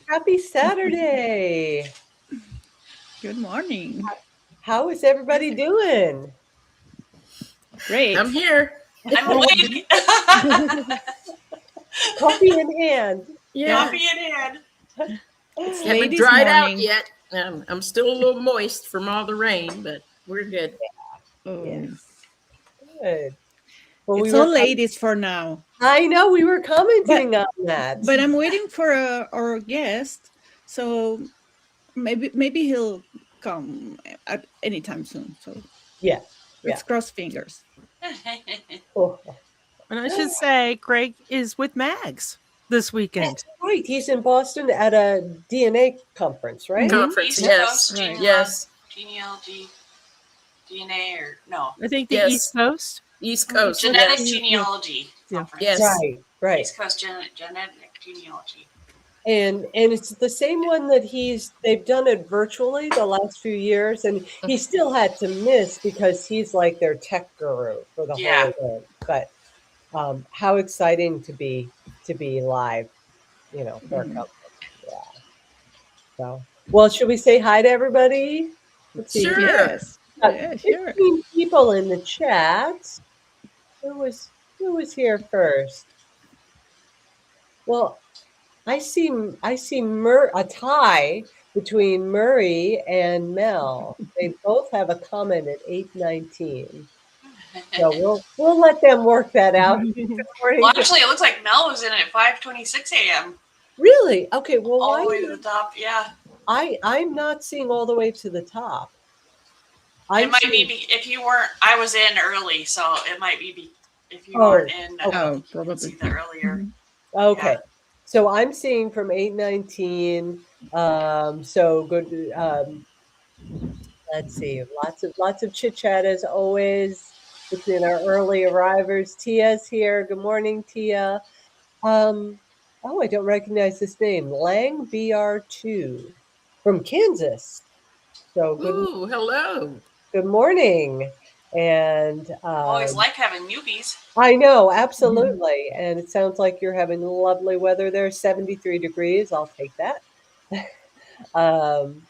Happy Saturday. Good morning. How is everybody doing? Great. I'm here. I'm awake. Coffee in hand. Yeah. Coffee in hand. It's Haven't ladies' dried morning. out yet. I'm still a little moist from all the rain, but we're good. Oh. Yes. Good. Well, It's all ladies for now. I know we were commenting on that. But I'm waiting for our guest, so maybe he'll come at any time soon. So yeah. let's cross fingers. Oh. And I should say, Greg is with Mags this weekend. That's right. He's in Boston at a DNA conference, right? Conference, East yes. Coast Yes. Genealogy, DNA, or no? I think the Yes. East Coast. East Coast. Genetic yes. Genealogy Conference. Yes. Right. East Coast Genetic Genealogy. And it's the same one that they've done it virtually the last few years, and he still had to miss because he's like their tech guru for the whole event. But how exciting to be live, for a conference. Yeah. So, well, should we say hi to everybody? Let's see. Sure. Yes. Yeah, sure. 15 people in the chat. Who was here first? Well, I see a tie between Murray and Mel. They both have a comment at 8:19. So we'll let them work that out. Well, actually, it looks like Mel was in at 5:26 a.m. Really? Okay. Well, all the way to the top. Yeah. I'm not seeing all the way to the top. It might be if you weren't. I was in early, so it might be if you weren't in. Probably see that earlier. Okay. Yeah. So I'm seeing from 8:19. So good. Let's see. Lots of chit chat as always between our early arrivers. Tia's here. Good morning, Tia. Oh, I don't recognize this name. Lang BR2 from Kansas. So good. Ooh, hello. Good morning. And always like having newbies. I know, absolutely. And it sounds like you're having lovely weather there, 73 degrees. I'll take that. And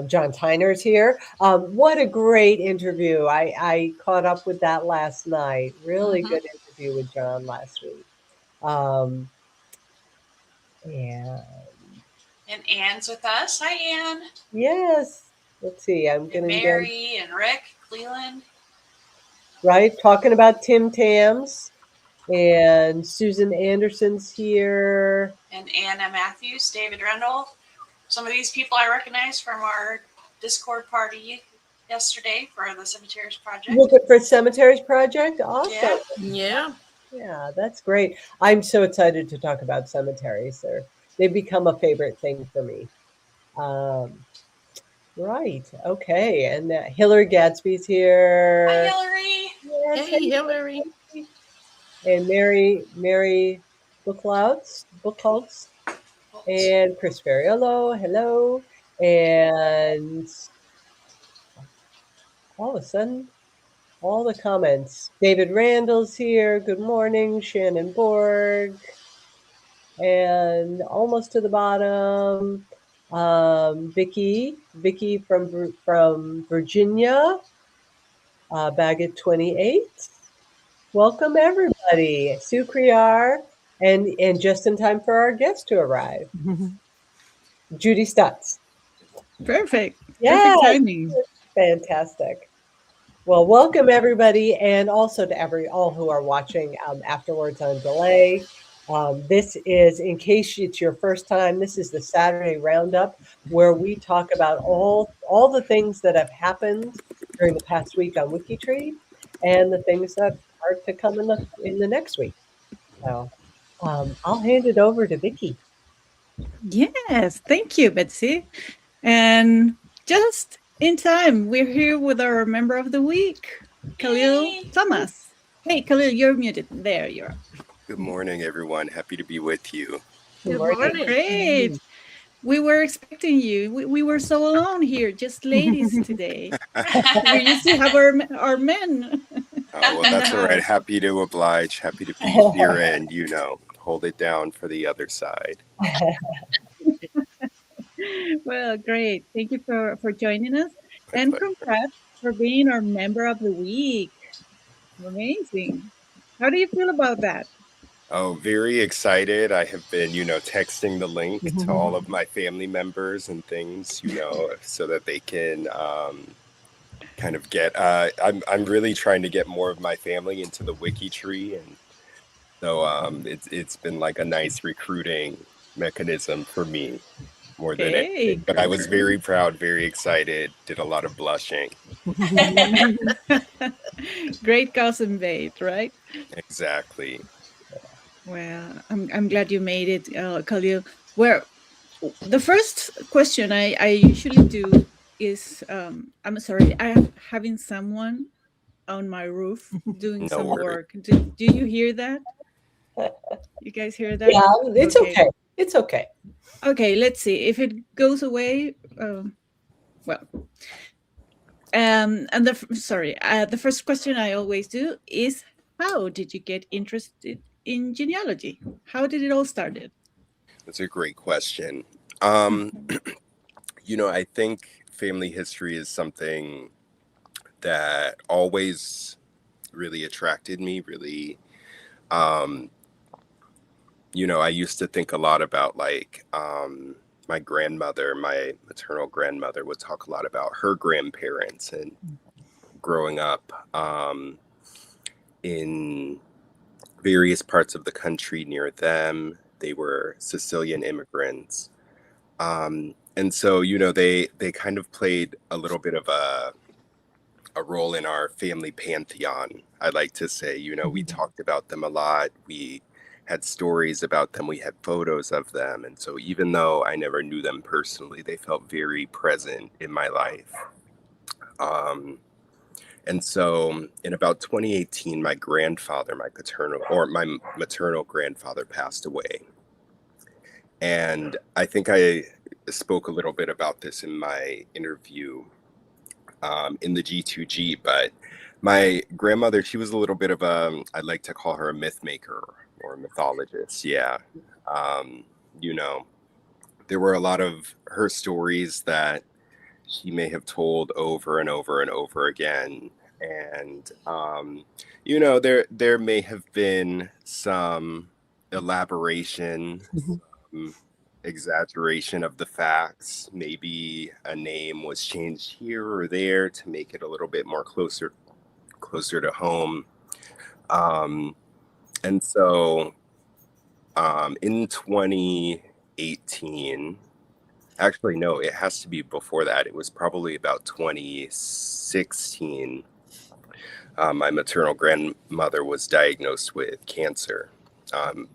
John Tyner's here. What a great interview. I caught up with that last night. Really good interview with John last week. And Anne's with us. Hi, Anne. Yes. Let's see. I'm going to Mary and Rick Cleland. Right. Talking about Tim Tams. And Susan Anderson's here. And Anna Matthews, David Rendell. Some of these people I recognize from our Discord party yesterday for the Cemeteries Project. Looking for Cemeteries Project? Awesome. Yeah. Yeah, that's great. I'm so excited to talk about cemeteries. They've become a favorite thing for me. Right. Okay. And Hillary Gadsby's here. Hi, Hillary. Yes, hey, Hillary. And Mary Bookholtz. And Chris Ferriello. Hello. And all of a sudden, all the comments. David Randall's here. Good morning. Shannon Borg. And almost to the bottom, Vicky from Virginia, Baggett 28. Welcome everybody. Sue Criar, and just in time for our guest to arrive. Judy Stutz. Perfect. Yeah. Perfect timing. Fantastic. Well, welcome everybody, and also to all who are watching afterwards on delay. This is, in case it's your first time, this is the Saturday Roundup, where we talk about all the things that have happened during the past week on WikiTree, and the things that are to come in the next week. So I'll hand it over to Vicky. Yes, thank you, Betsy. And just in time, we're here with our member of the week, Khalil Thomas. Hey, Khalil, you're muted. There you are. Good morning, everyone. Happy to be with you. Good morning. Great. We were expecting you. We were so alone here, just ladies today. We used to have our men. Well, that's all right. Happy to oblige. Happy to be here and, hold it down for the other side. Well, great. Thank you for joining us. My And pleasure. congrats for being our member of the week. Amazing. How do you feel about that? Oh, very excited. I have been, texting the link to all of my family members and things, so that they can kind of get, I'm really trying to get more of my family into the WikiTree. And so it's been like a nice recruiting mechanism for me more than Hey, anything. But I was very proud, very excited, did a lot of blushing. great cousin bait, right? Exactly. Well, I'm glad you made it, Khalil. Where the first question I usually do is I'm sorry, I am having someone on my roof doing No some worries. work. Do you hear that? You guys hear that? Yeah, it's okay. It's okay. Okay, let's see if it goes away. Well, and the first question I always do is, how did you get interested in genealogy? How did it all started? That's a great question. I think family history is something that always really attracted me, really. I used to think a lot about like my grandmother, my maternal grandmother would talk a lot about her grandparents and growing up in various parts of the country near them. They were Sicilian immigrants. And so, they kind of played a little bit of a role in our family pantheon. I like to say, we talked about them a lot. We had stories about them. We had photos of them. And so even though I never knew them personally, they felt very present in my life. And so in about 2018, my maternal grandfather passed away. And I think I spoke a little bit about this in my interview in the G2G, but my grandmother, she was a little bit of I'd like to call her a myth maker or a mythologist. Yeah. There were a lot of her stories that she may have told over and over and over again. And, there may have been some elaboration, exaggeration of the facts. Maybe a name was changed here or there to make it a little bit more closer to home. And so in 2018, actually, no, it has to be before that. It was probably about 2016. My maternal grandmother was diagnosed with cancer,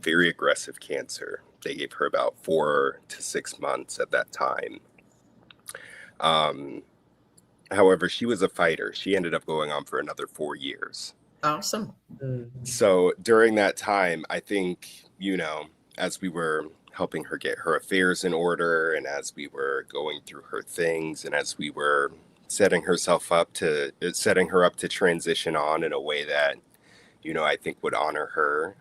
very aggressive cancer. They gave her about 4 to 6 months at that time. However, she was a fighter. She ended up going on for another 4 years. Awesome. So during that time, I think, as we were helping her get her affairs in order, and as we were going through her things, and as we were setting her up to transition on in a way that, I think would honor her,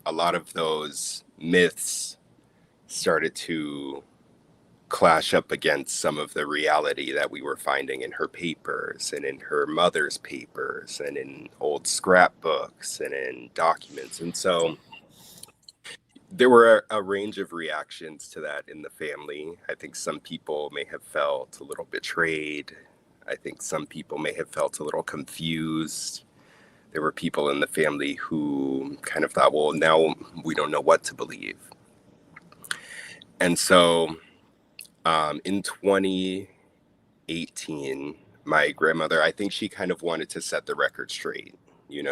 a lot of those myths started to clash up against some of the reality that we were finding in her papers and in her mother's papers and in old scrapbooks and in documents. And so there were a range of reactions to that in the family. I think some people may have felt a little betrayed. I think some people may have felt a little confused. There were people in the family who kind of thought, well, now we don't know what to believe. And so in 2018, my grandmother, I think she kind of wanted to set the record straight.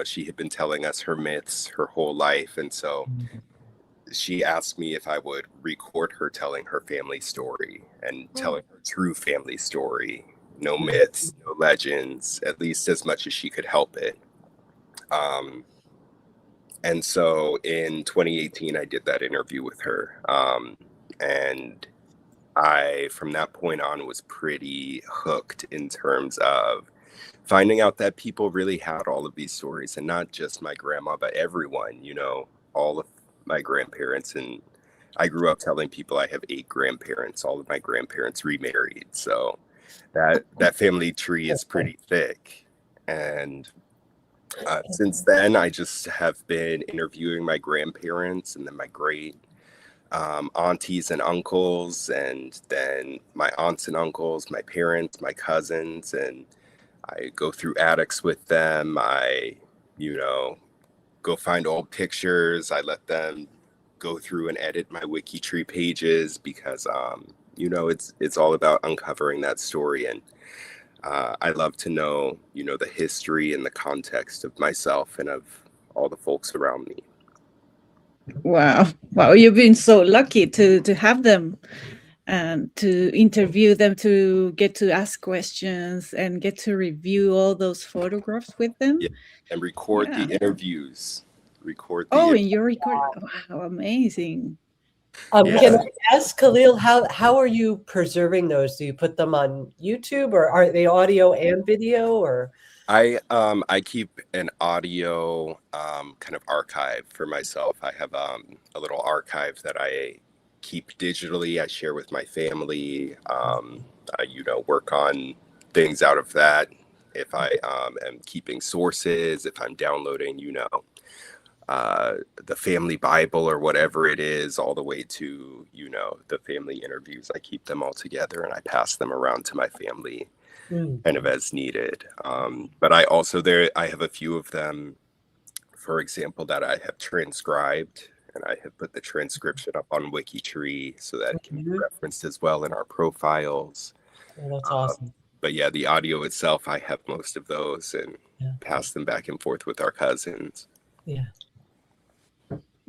She had been telling us her myths her whole life. And so she asked me if I would record her telling her family story and telling her true family story. No myths, no legends, at least as much as she could help it. And so in 2018, I did that interview with her. And I, from that point on, was pretty hooked in terms of finding out that people really had all of these stories, and not just my grandma, but everyone, all of my grandparents, and I grew up telling people I have 8 grandparents. All of my grandparents remarried, so that family tree is pretty thick. And since then, I just have been interviewing my grandparents, and then my great aunties and uncles, and then my aunts and uncles, my parents, my cousins, and I go through attics with them. I, go find old pictures. I let them go through and edit my WikiTree pages because, it's all about uncovering that story. And I love to know, the history and the context of myself and of all the folks around me. Wow. Wow. You've been so lucky to have them and to interview them, to get to ask questions and get to review all those photographs with them. Yeah. And record the interviews. And you're recording. Wow, amazing. Can I ask Khalil, how are you preserving those? Do you put them on YouTube, or are they audio and video, or? I keep an audio kind of archive for myself. I have a little archive that I keep digitally. I share with my family. I work on things out of that. If I am keeping sources, if I'm downloading, the family Bible or whatever it is, all the way to, the family interviews, I keep them all together and I pass them around to my family kind of as needed. But I have a few of them, for example, that I have transcribed, and I have put the transcription up on WikiTree so that it can be referenced as well in our profiles. Oh, that's awesome. But yeah, the audio itself, I have most of those and pass them back and forth with our cousins. Yeah.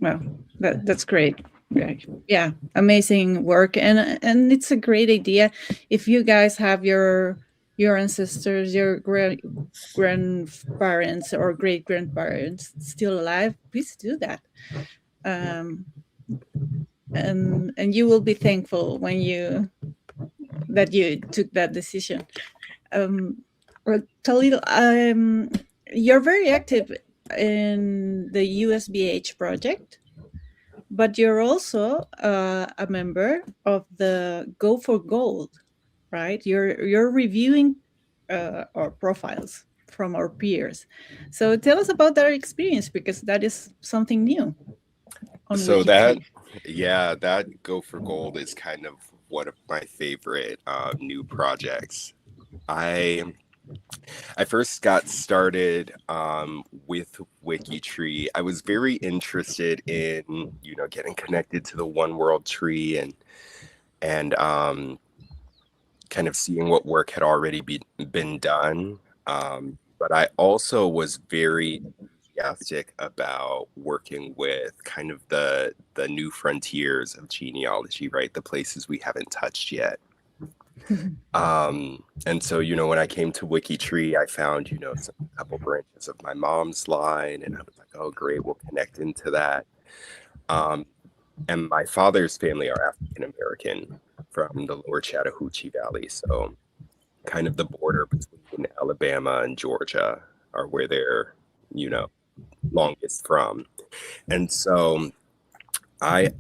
Well, that's great. Yeah, amazing work, and it's a great idea. If you guys have your ancestors, your grandparents or great grandparents still alive, please do that. And you will be thankful when you took that decision. Khalil, you're very active in the USBH project, but you're also a member of the Go for Gold, right? You're reviewing our profiles from our peers. So tell us about that experience, because that is something new. So that Go for Gold is kind of one of my favorite new projects. I first got started with WikiTree. I was very interested in, getting connected to the One World Tree and kind of seeing what work had already been done. But I also was very enthusiastic about working with kind of the new frontiers of genealogy, right? The places we haven't touched yet. And so, when I came to WikiTree, I found, a couple branches of my mom's line, and I was like, oh, great, we'll connect into that. And my father's family are African American from the lower Chattahoochee Valley. So kind of the border between Alabama and Georgia are where they're, longest from. And so I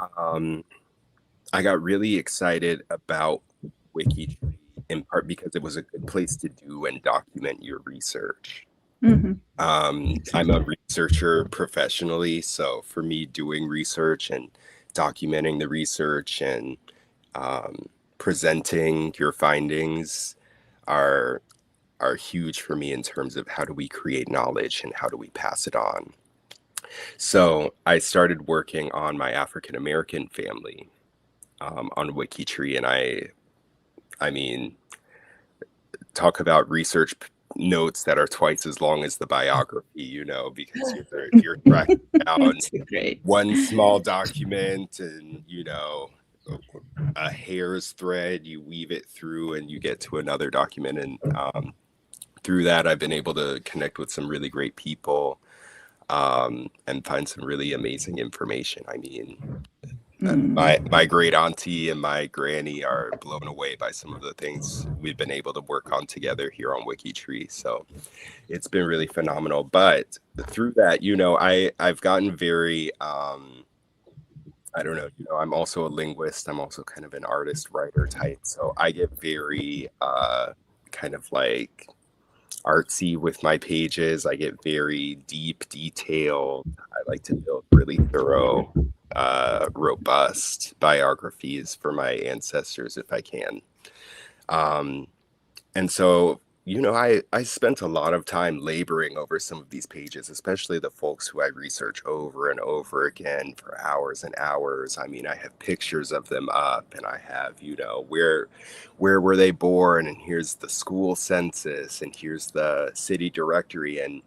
got really excited about WikiTree, in part because it was a good place to do and document your research. I'm a researcher professionally, so for me, doing research and documenting the research and presenting your findings are huge for me in terms of how do we create knowledge and how do we pass it on. So I started working on my African American family on WikiTree, and I mean, talk about research notes that are twice as long as the biography, because you're tracking down one small document and, a hair's thread, you weave it through and you get to another document. And through that, I've been able to connect with some really great people and find some really amazing information. I mean, my great auntie and my granny are blown away by some of the things we've been able to work on together here on WikiTree. So it's been really phenomenal. But through that, I've gotten very I don't know, I'm also a linguist. I'm also kind of an artist writer type. So I get very kind of like artsy with my pages. I get very deep, detailed. I like to build really thorough, robust biographies for my ancestors if I can. And so, I spent a lot of time laboring over some of these pages, especially the folks who I research over and over again for hours and hours. I mean, I have pictures of them up, and I have, where were they born, and here's the school census, and here's the city directory. And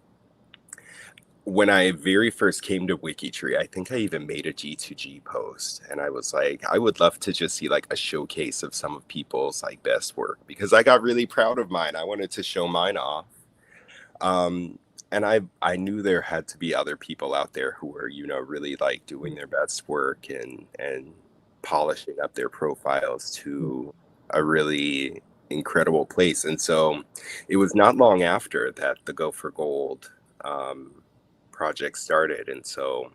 when I very first came to WikiTree, I think I even made a G2G post, and I was like, I would love to just see like a showcase of some of people's like best work, because I got really proud of mine. I wanted to show mine off. And I knew there had to be other people out there who were, really like doing their best work and polishing up their profiles to a really incredible place. And so it was not long after that the Go for Gold project started. And so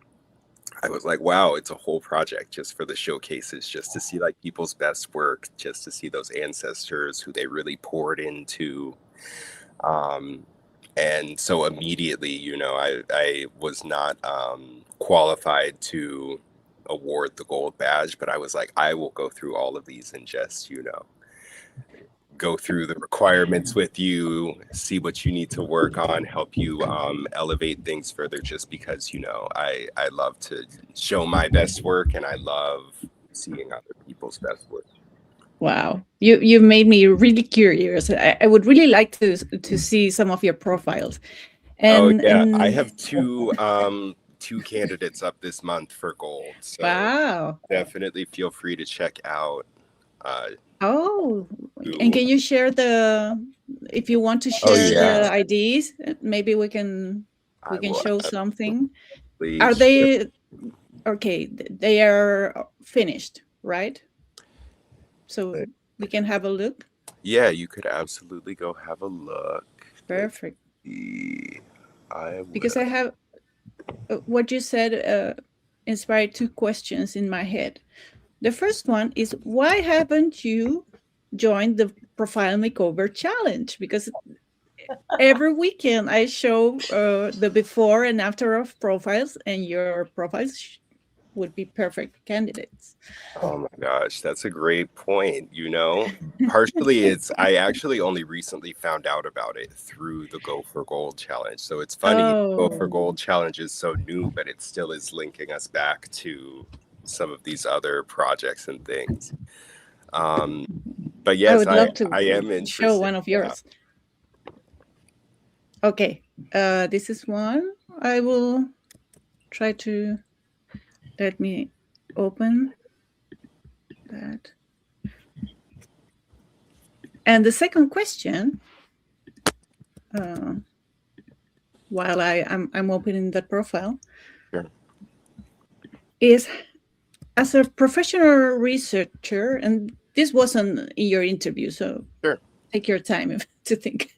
I was like, wow, it's a whole project just for the showcases, just to see like people's best work, just to see those ancestors who they really poured into. And so immediately, I was not qualified to award the gold badge, but I was like, I will go through all of these and just, go through the requirements with you, see what you need to work on, help you elevate things further, just because, I love to show my best work, and I love seeing other people's best work. Wow, you made me really curious. I would really like to see some of your profiles. And, I have two candidates up this month for gold. So wow, definitely feel free to check out. And can you share if you want to share the IDs, maybe we can show something. Please. Are they okay? They are finished, right? So we can have a look. Yeah, you could absolutely go have a look. Perfect. Because I have what you said inspired two questions in my head. The first one is, why haven't you joined the Profile Makeover Challenge? Because every weekend I show the before and after of profiles, and your profiles would be perfect candidates. Oh my gosh, that's a great point. Partially I actually only recently found out about it through the Go for Gold challenge. So it's funny, Go for Gold challenge is so new, but it still is linking us back to some of these other projects and things. But yes, I would love to I am interested. Show one of yours. Okay, this is one. I will try to let me open that. And the second question, while I'm opening that profile, is, as a professional researcher, and this wasn't in your interview, so take your time to think.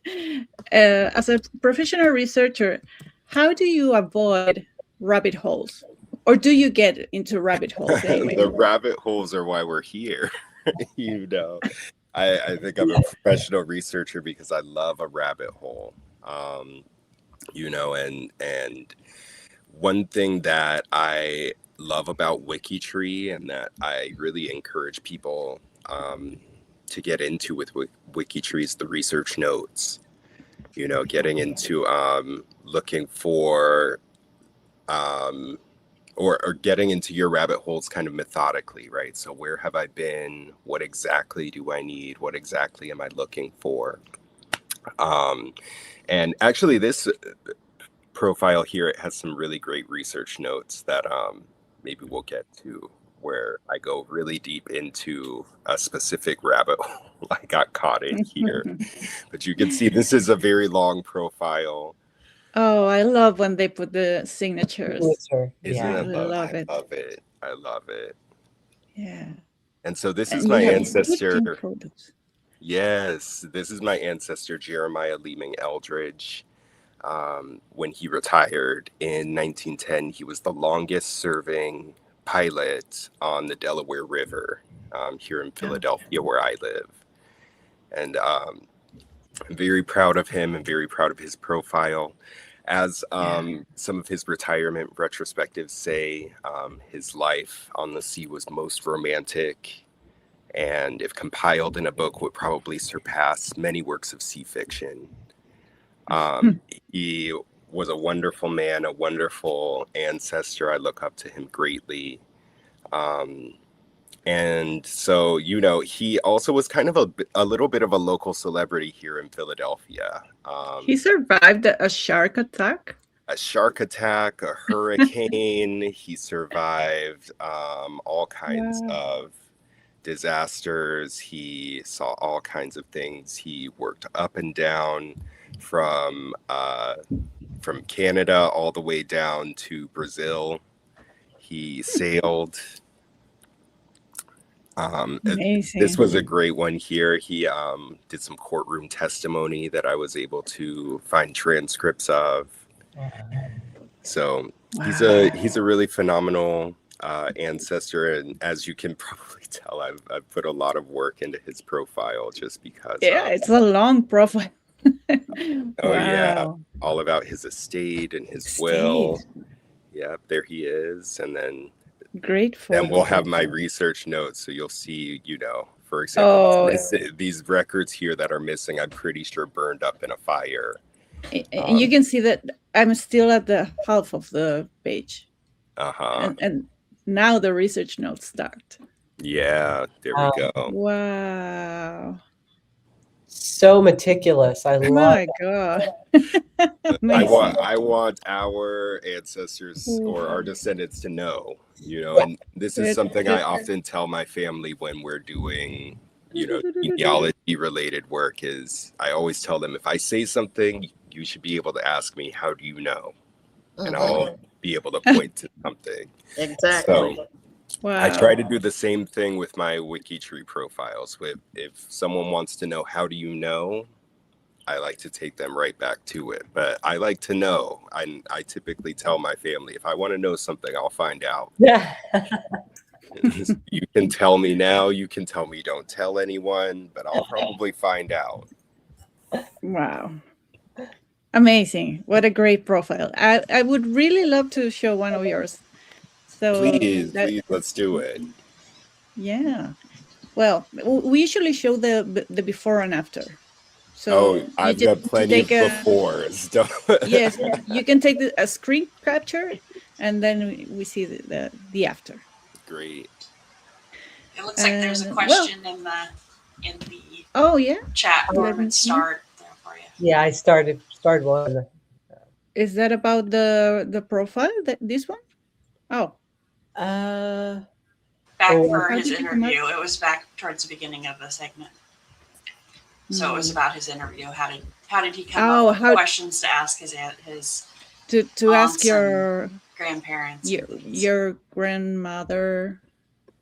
As a professional researcher, how do you avoid rabbit holes? Or do you get into rabbit holes anyway? The rabbit holes are why we're here. I think I'm a professional researcher because I love a rabbit hole. And one thing that I love about WikiTree, and that I really encourage people to get into with WikiTree, is the research notes. Getting into looking for or getting into your rabbit holes kind of methodically, right? So where have I been? What exactly do I need? What exactly am I looking for? And actually this profile here, it has some really great research notes that maybe we'll get to, where I go really deep into a specific rabbit hole I got caught in here. But you can see this is a very long profile. Oh, I love when they put the signatures. Yeah, I love it. Yeah. And so this is my ancestor. Yes, this is my ancestor, Jeremiah Leeming Eldridge. When he retired in 1910, he was the longest serving pilot on the Delaware River here in Philadelphia, where I live. And I'm very proud of him and very proud of his profile. As some of his retirement retrospectives say, his life on the sea was most romantic, and if compiled in a book, would probably surpass many works of sea fiction. He was a wonderful man, a wonderful ancestor. I look up to him greatly. And so, you know, he also was kind of a little bit of a local celebrity here in Philadelphia. He survived a shark attack. A shark attack, a hurricane. He survived all kinds of disasters. He saw all kinds of things. He worked up and down from Canada all the way down to Brazil. He sailed. Amazing. This was a great one here. He did some courtroom testimony that I was able to find transcripts of. So he's a really phenomenal ancestor, and as you can probably tell, I've put a lot of work into his profile just because. It's a long profile. Yeah, all about his estate and his will. Yep, there he is, and then. Great. And we'll have my research notes, so you'll see, you know, for example, these records here that are missing, I'm pretty sure burned up in a fire. And you can see that I'm still at the half of the page. And now the research notes start. Yeah, there we go. Wow. So meticulous. I love my God. I want our ancestors or our descendants to know, you know, and this is something I often tell my family when we're doing, you know, genealogy related work is I always tell them, if I say something, you should be able to ask me, how do you know? And I'll be able to point to something. Exactly. So, I try to do the same thing with my WikiTree profiles. If someone wants to know, how do you know? I like to take them right back to it. But I like to know. I typically tell my family, if I want to know something, I'll find out. Yeah. You can tell me now. You can tell me don't tell anyone, but I'll probably find out. Wow. Amazing. What a great profile. I would really love to show one of yours. So please, let's do it. Yeah. Well, we usually show the before and after. So I've got plenty of befores. Yes, you can take a screen capture, and then we see the after. Great. It looks like there's a question in the chat. Let me start there for you. Yeah, I started one. Is that about the profile? This one? Oh. Back for his interview. It was back towards the beginning of the segment. So it was about his interview. How did he come up with questions to ask his to ask your grandparents, your grandmother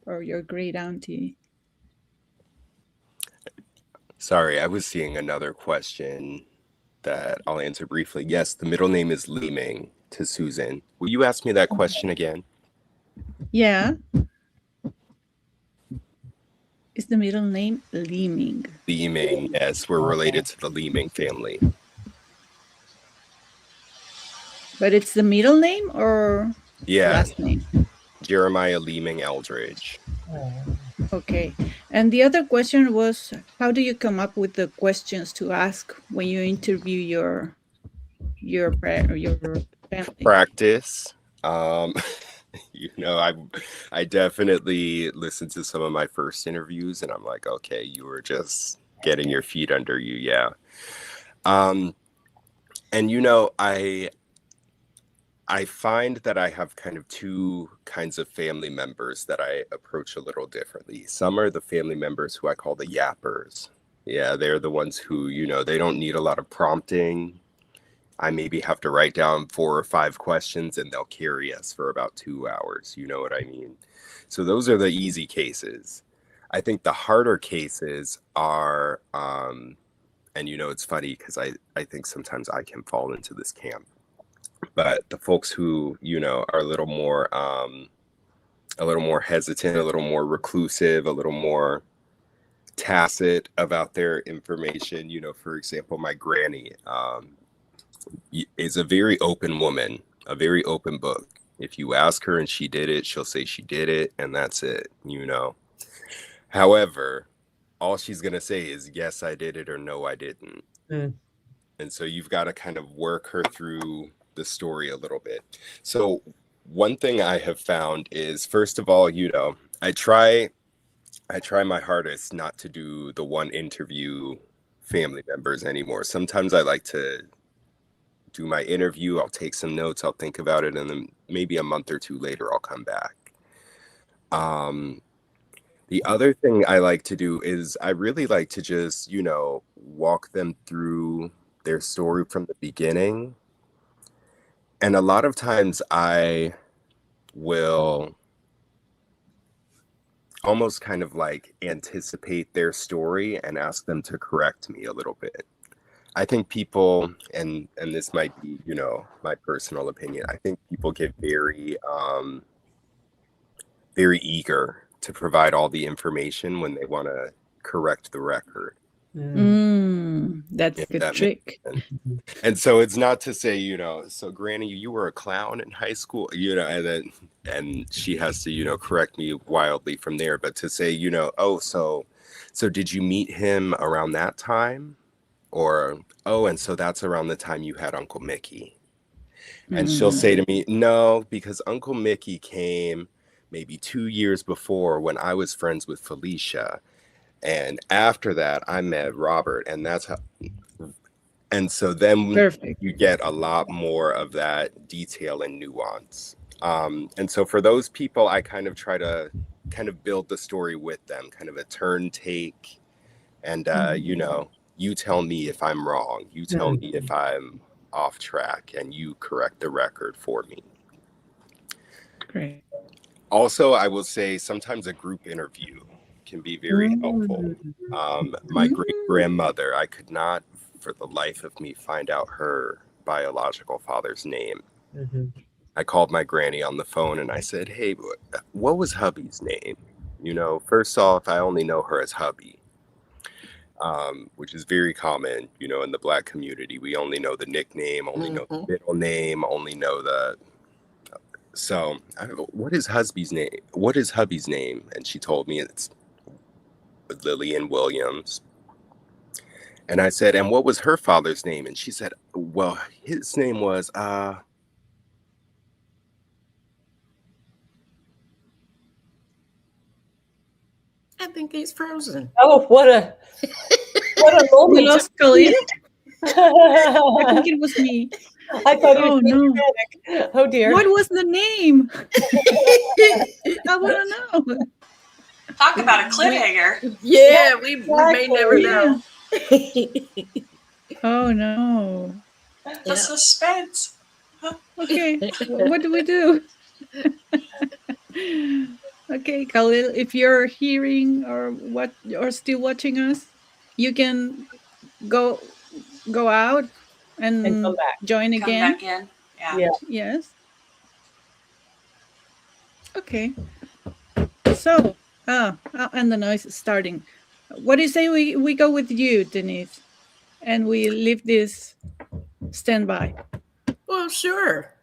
or your great auntie? Sorry, I was seeing another question that I'll answer briefly. Yes, the middle name is Leeming to Susan. Will you ask me that question again? Yeah. Is the middle name Leeming? Leeming, yes. We're related to the Leeming family. But it's the middle name or last name? Jeremiah Leeming Eldridge. Okay. And the other question was, how do you come up with the questions to ask when you interview your family? Practice. You know, I definitely listened to some of my first interviews and I'm like, okay, you were just getting your feet under you. Yeah. And you know, I find that I have kind of two kinds of family members that I approach a little differently. Some are the family members who I call the yappers. Yeah, they're the ones who, you know, they don't need a lot of prompting. I maybe have to write down 4 or 5 questions and they'll carry us for about 2 hours. You know what I mean? So those are the easy cases. I think the harder cases are, and you know, it's funny because I think sometimes I can fall into this camp. But the folks who, you know, are a little more a little more hesitant, a little more reclusive, a little more tacit about their information. You know, for example, my granny is a very open woman, a very open book. If you ask her and she did it, she'll say she did it, and that's it, you know. However, all she's going to say is, yes, I did it, or no, I didn't. Mm. And so you've got to kind of work her through the story a little bit. So one thing I have found is, first of all, you know, I try my hardest not to do the one interview family members anymore. Sometimes I like to do my interview, I'll take some notes, I'll think about it, and then maybe a month or two later I'll come back. The other thing I like to do is I really like to just, you know, walk them through their story from the beginning. And a lot of times I will almost kind of like anticipate their story and ask them to correct me a little bit. I think people, and this might be, you know, my personal opinion, I think people get very eager to provide all the information when they want to correct the record. That's If the that trick. makes sense. And so it's not to say, you know, so Granny, you were a clown in high school, you know, and she has to, you know, correct me wildly from there, but to say, you know, oh, so did you meet him around that time? Or, oh, and so that's around the time you had Uncle Mickey. And she'll say to me, no, because Uncle Mickey came maybe 2 years before when I was friends with Felicia. And after that, I met Robert. And that's how. And so then Perfect. you get a lot more of that detail and nuance. And so for those people, I kind of try to kind of build the story with them, kind of a turn take. And, you know, you tell me if I'm wrong. You tell me if I'm off track, and you correct the record for me. Great. Also, I will say sometimes a group interview can be very helpful. My great-grandmother, I could not for the life of me find out her biological father's name. I called my granny on the phone and I said, hey, what was hubby's name? You know, first off, I only know her as hubby. Which is very common, you know, in the Black community. We only know the nickname, only know the middle name, only know the. So, what is hubby's name? What is hubby's name? And she told me it's Lillian Williams. And I said, and what was her father's name? And she said, well, his name was I think he's frozen. Oh, what a We moment. lost Khalil. I think it was me. I thought he was Oh no! panic. Oh dear. What was the name? I want to know. Talk about a cliffhanger. Yeah, we may never know. Oh no! The suspense. Okay, what do we do? Okay, Khalil, if you're hearing or still watching us, you can go out and come back. join Come again. back in. Yeah. Yeah. Yes. Okay. So, and the noise is starting. What do you say we go with you, Denise, and we leave this standby? Well, sure.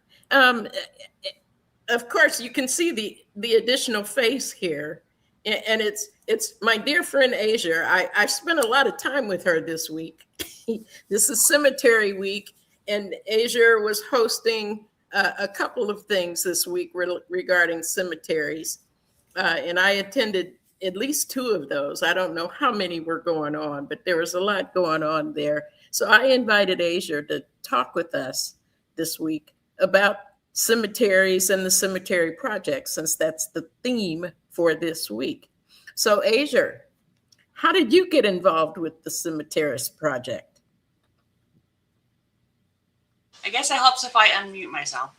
Of course, you can see the additional face here, and it's my dear friend Asia. I spent a lot of time with her this week. This is Cemetery Week, and Asia was hosting a couple of things this week regarding cemeteries, and I attended at least 2 of those. I don't know how many were going on, but there was a lot going on there. So I invited Asia to talk with us this week about cemeteries and the cemetery project, since that's the theme for this week. So Asia, how did you get involved with the Cemeterist Project? I guess it helps if I unmute myself.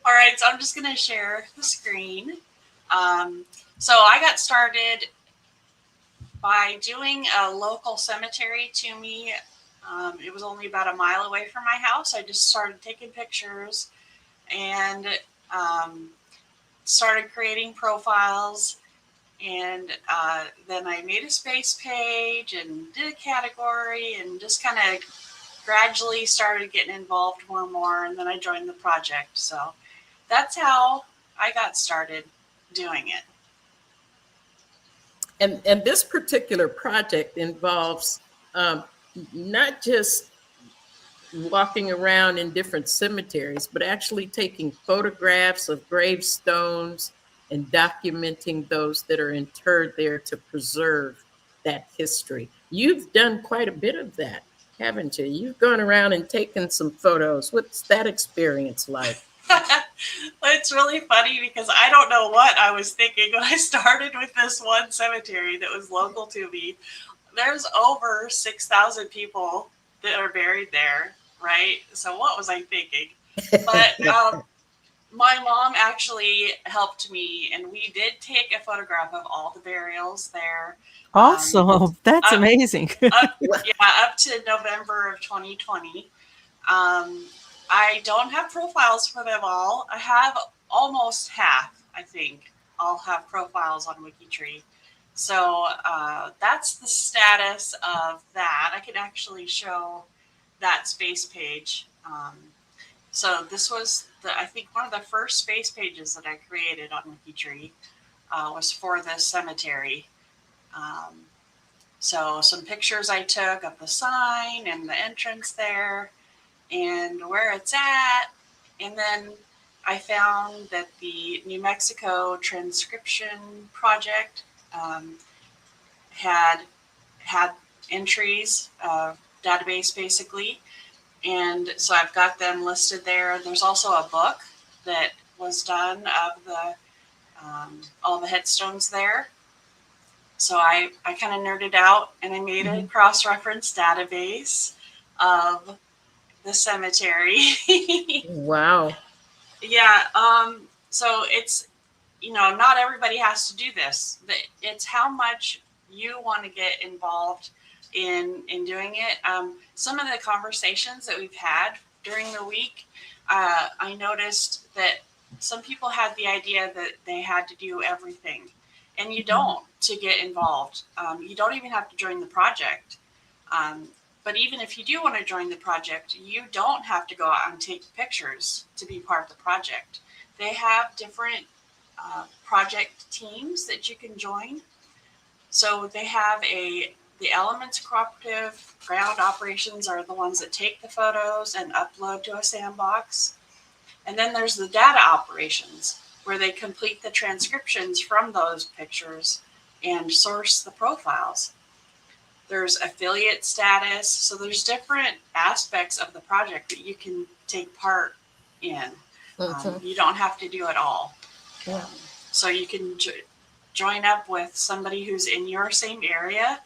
All right, so I'm just going to share the screen. So I got started by doing a local cemetery to me. It was only about a mile away from my house. I just started taking pictures and started creating profiles, and then I made a space page and did a category, and just kind of gradually started getting involved more and more, and then I joined the project. So that's how I got started doing it. And this particular project involves not just walking around in different cemeteries, but actually taking photographs of gravestones and documenting those that are interred there to preserve that history. You've done quite a bit of that, haven't you? You've gone around and taken some photos. What's that experience like? It's really funny because I don't know what I was thinking when I started with this one cemetery that was local to me. There's over 6,000 people that are buried there, right? So what was I thinking? But my mom actually helped me, and we did take a photograph of all the burials there. Awesome. That's amazing. Up to November of 2020. I don't have profiles for them all. I have almost half, I think. I'll have profiles on WikiTree. So that's the status of that. I can actually show that space page. So this was, I think, one of the first space pages that I created on WikiTree was for this cemetery. So some pictures I took of the sign and the entrance there and where it's at. And then I found that the New Mexico Transcription Project had entries, database basically. And so I've got them listed there. There's also a book that was done of the all the headstones there. So I kind of nerded out and I made a cross-reference database of the cemetery. Wow. Yeah. So it's, not everybody has to do this. It's how much you want to get involved in doing it. Some of the conversations that we've had during the week, I noticed that some people had the idea that they had to do everything, and you don't to get involved. You don't even have to join the project. But even if you do want to join the project, you don't have to go out and take pictures to be part of the project. They have different project teams that you can join. So they have the Elements Cooperative ground operations are the ones that take the photos and upload to a sandbox. And then there's the data operations where they complete the transcriptions from those pictures and source the profiles. There's affiliate status. So there's different aspects of the project that you can take part in. You don't have to do it all. Yeah. So you can join up with somebody who's in your same area,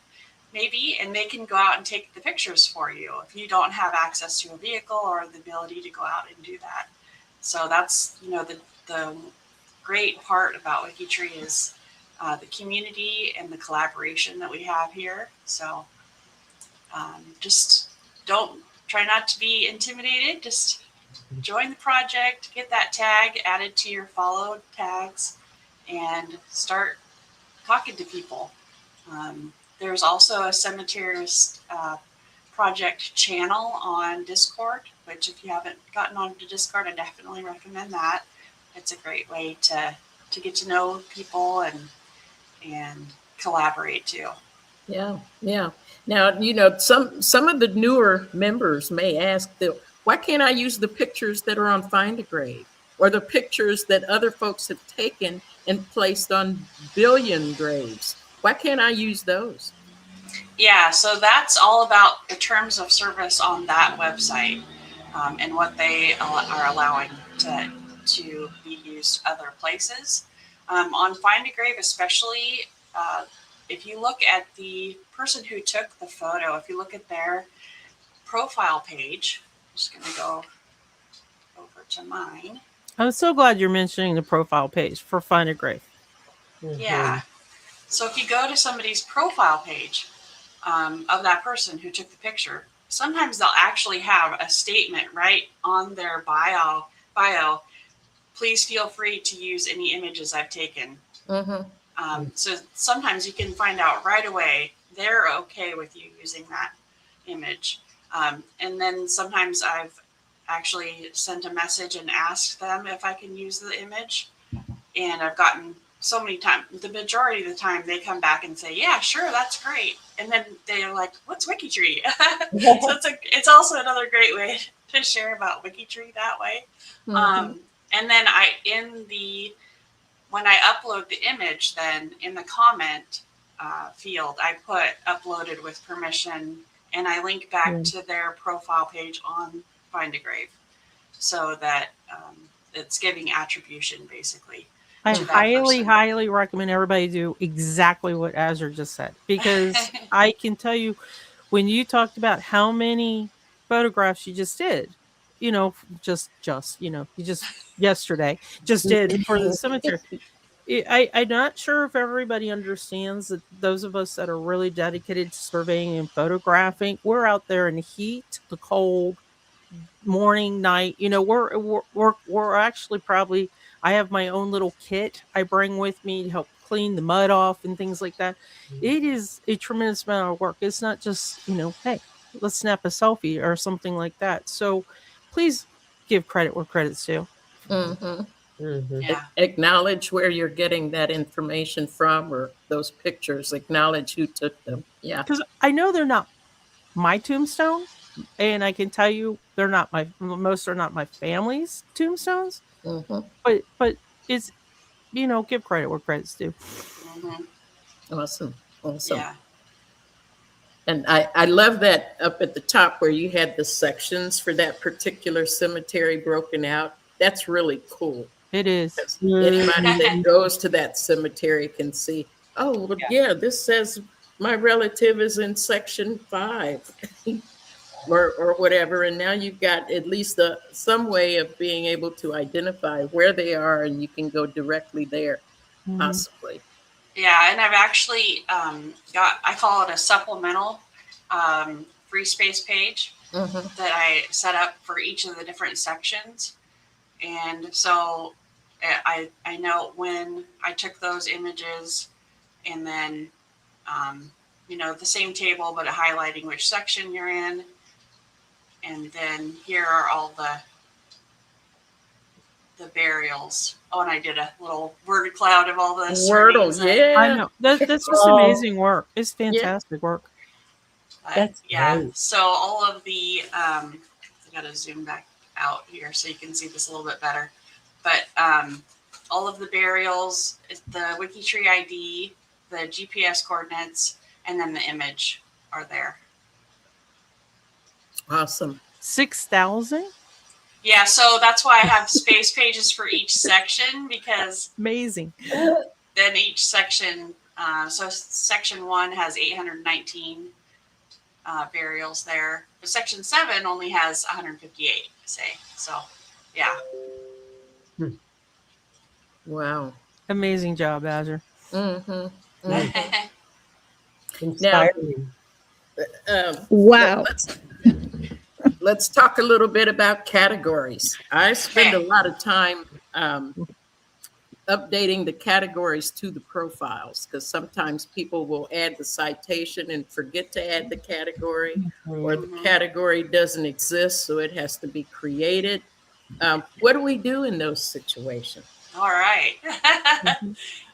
maybe, and they can go out and take the pictures for you if you don't have access to a vehicle or the ability to go out and do that. So that's, the great part about WikiTree is the community and the collaboration that we have here. So just try not to be intimidated. Just join the project, get that tag added to your followed tags, and start talking to people. There's also a cemeterist project channel on Discord, which if you haven't gotten onto Discord, I definitely recommend that. It's a great way to get to know people and collaborate too. Yeah, yeah. Now, some of the newer members may ask, why can't I use the pictures that are on Find a Grave or the pictures that other folks have taken and placed on billion graves? Why can't I use those? Yeah, so that's all about the terms of service on that website and what they are allowing to be used other places. On Find a Grave especially, if you look at the person who took the photo, if you look at their profile page, I'm just going to go over to mine. I'm so glad you're mentioning the profile page for Find a Grave. Yeah. So if you go to somebody's profile page of that person who took the picture, sometimes they'll actually have a statement right on their bio please feel free to use any images I've taken. Mm-hmm. So sometimes you can find out right away they're okay with you using that image. And then sometimes I've actually sent a message and asked them if I can use the image. And I've gotten so many times, the majority of the time they come back and say, yeah, sure, that's great. And then they're like, what's WikiTree? So it's also another great way to share about WikiTree that way. Mm-hmm. And then when I upload the image, then in the comment field, I put uploaded with permission, and I link back to their profile page on Find a Grave, so that it's giving attribution basically. I to that highly, person. highly recommend everybody do exactly what Azure just said, because I can tell you, when you talked about how many photographs you just did, you know, you just yesterday just did for the cemetery. I'm not sure if everybody understands that those of us that are really dedicated to surveying and photographing, we're out there in the heat, the cold, morning, night. You know, we're actually probably. I have my own little kit I bring with me to help clean the mud off and things like that. It is a tremendous amount of work. It's not just, hey, let's snap a selfie or something like that. So please give credit where credit's due. Mm-hmm. Yeah. Acknowledge where you're getting that information from, or those pictures. Acknowledge who took them. Yeah. Because I know they're not my tombstone, and I can tell you most are not my family's tombstones. Mm-hmm. But it's, give credit where credit's due. Mm-hmm. Awesome. Yeah. And I love that up at the top where you had the sections for that particular cemetery broken out. That's really cool. It is. Anybody that goes to that cemetery can see, oh, well, yeah, this says my relative is in section 5 or whatever. And now you've got at least some way of being able to identify where they are, and you can go directly there, possibly. Yeah, and I've actually I call it a supplemental free space page that I set up for each of the different sections. And so I know when I took those images, and then, the same table, but highlighting which section you're in. And then here are all the burials. Oh, and I did a little word cloud of all the Wordle, yeah. I know. That's just amazing work. It's fantastic work. That's great. So all of the, I got to zoom back out here so you can see this a little bit better. But all of the burials, the WikiTree ID, the GPS coordinates, and then the image are there. Awesome. 6,000? Yeah, so that's why I have space pages for each section, because amazing. Then each section, so section 1 has 819 burials there, but section 7 only has 158. Say so, yeah. Wow. Amazing job, Azure. Inspiring. Wow. Let's talk a little bit about categories. I spend a lot of time updating the categories to the profiles, because sometimes people will add the citation and forget to add the category, or the category doesn't exist, so it has to be created. What do we do in those situations? All right.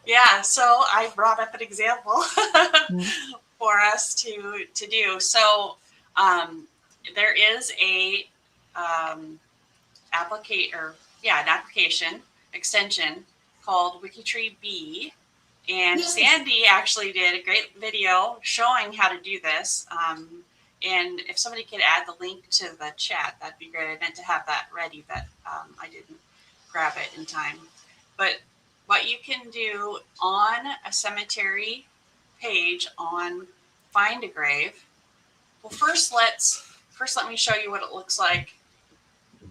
Yeah, so I brought up an example for us to do. So there is an application extension called WikiTree B, and Sandy actually did a great video showing how to do this. And if somebody could add the link to the chat, that'd be great. I meant to have that ready, but I didn't grab it in time. But what you can do on a cemetery page on Find a Grave. Well, first let me show you what it looks like.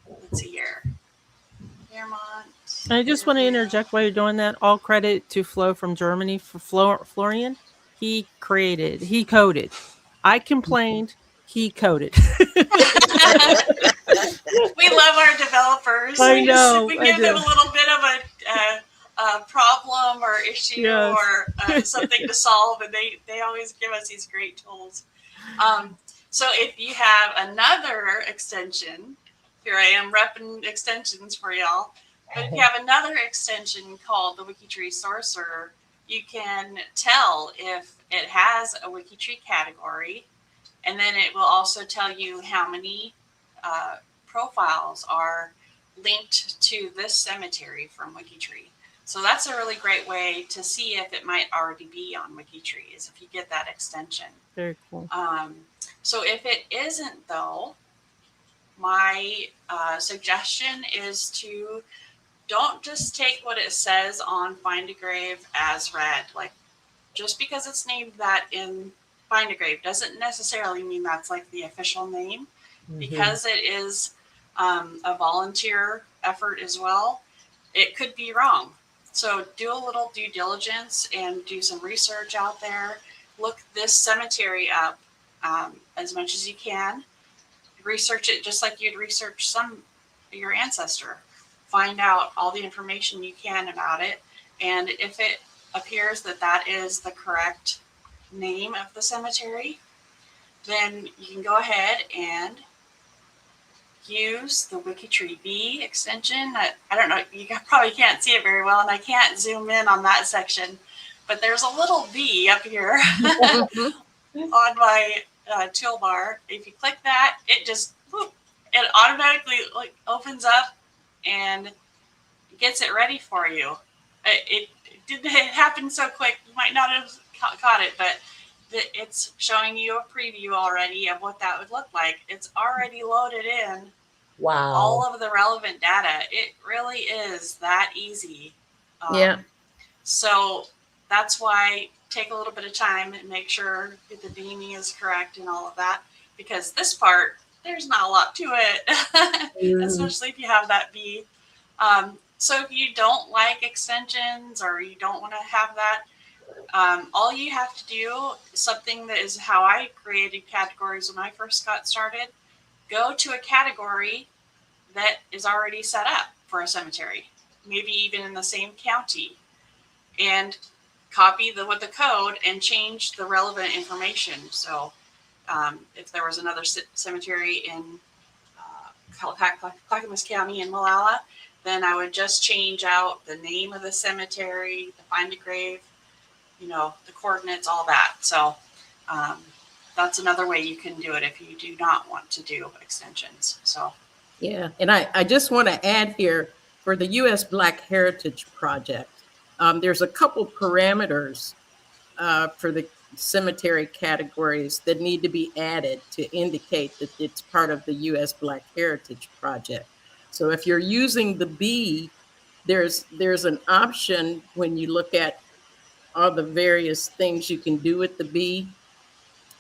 Let's see here. Fairmont. I just want to interject while you're doing that. All credit to Flo from Germany for Florian. He coded. I complained he coded. We love our developers. I know, We I give them do. a little bit of a problem or issue Yes. or something to solve, and they always give us these great tools. So if you have another extension, here I am repping extensions for y'all. But if you have another extension called the WikiTree Sorcerer, you can tell if it has a WikiTree category, and then it will also tell you how many profiles are linked to this cemetery from WikiTree. So that's a really great way to see if it might already be on WikiTree, is if you get that extension. Very cool. So if it isn't, though, my suggestion is to don't just take what it says on Find a Grave as read. Like, just because it's named that in Find a Grave doesn't necessarily mean that's like the official name, because it is a volunteer effort as well. It could be wrong. So do a little due diligence and do some research out there. Look this cemetery up as much as you can. Research it just like you'd research your ancestor. Find out all the information you can about it. And if it appears that that is the correct name of the cemetery, then you can go ahead and use the WikiTree B extension. I don't know, you probably can't see it very well, and I can't zoom in on that section, but there's a little B up here on my toolbar. If you click that, it automatically opens up and gets it ready for you. It happened so quick, you might not have caught it, but it's showing you a preview already of what that would look like. It's already loaded in. Wow. All of the relevant data. It really is that easy. Yeah. So that's why take a little bit of time and make sure that the naming is correct and all of that, because this part, there's not a lot to it, especially if you have that B. So if you don't like extensions or you don't want to have that, all you have to do, something that is how I created categories when I first got started, go to a category that is already set up for a cemetery, maybe even in the same county, and copy the code and change the relevant information. So if there was another cemetery in Clackamas County in Molalla, then I would just change out the name of the cemetery, the Find a Grave, the coordinates, all that. So that's another way you can do it if you do not want to do extensions. So Yeah, and I just want to add here, for the U.S. Black Heritage Project, there's a couple parameters for the cemetery categories that need to be added to indicate that it's part of the U.S. Black Heritage Project. So if you're using the B, there's an option when you look at all the various things you can do with the B.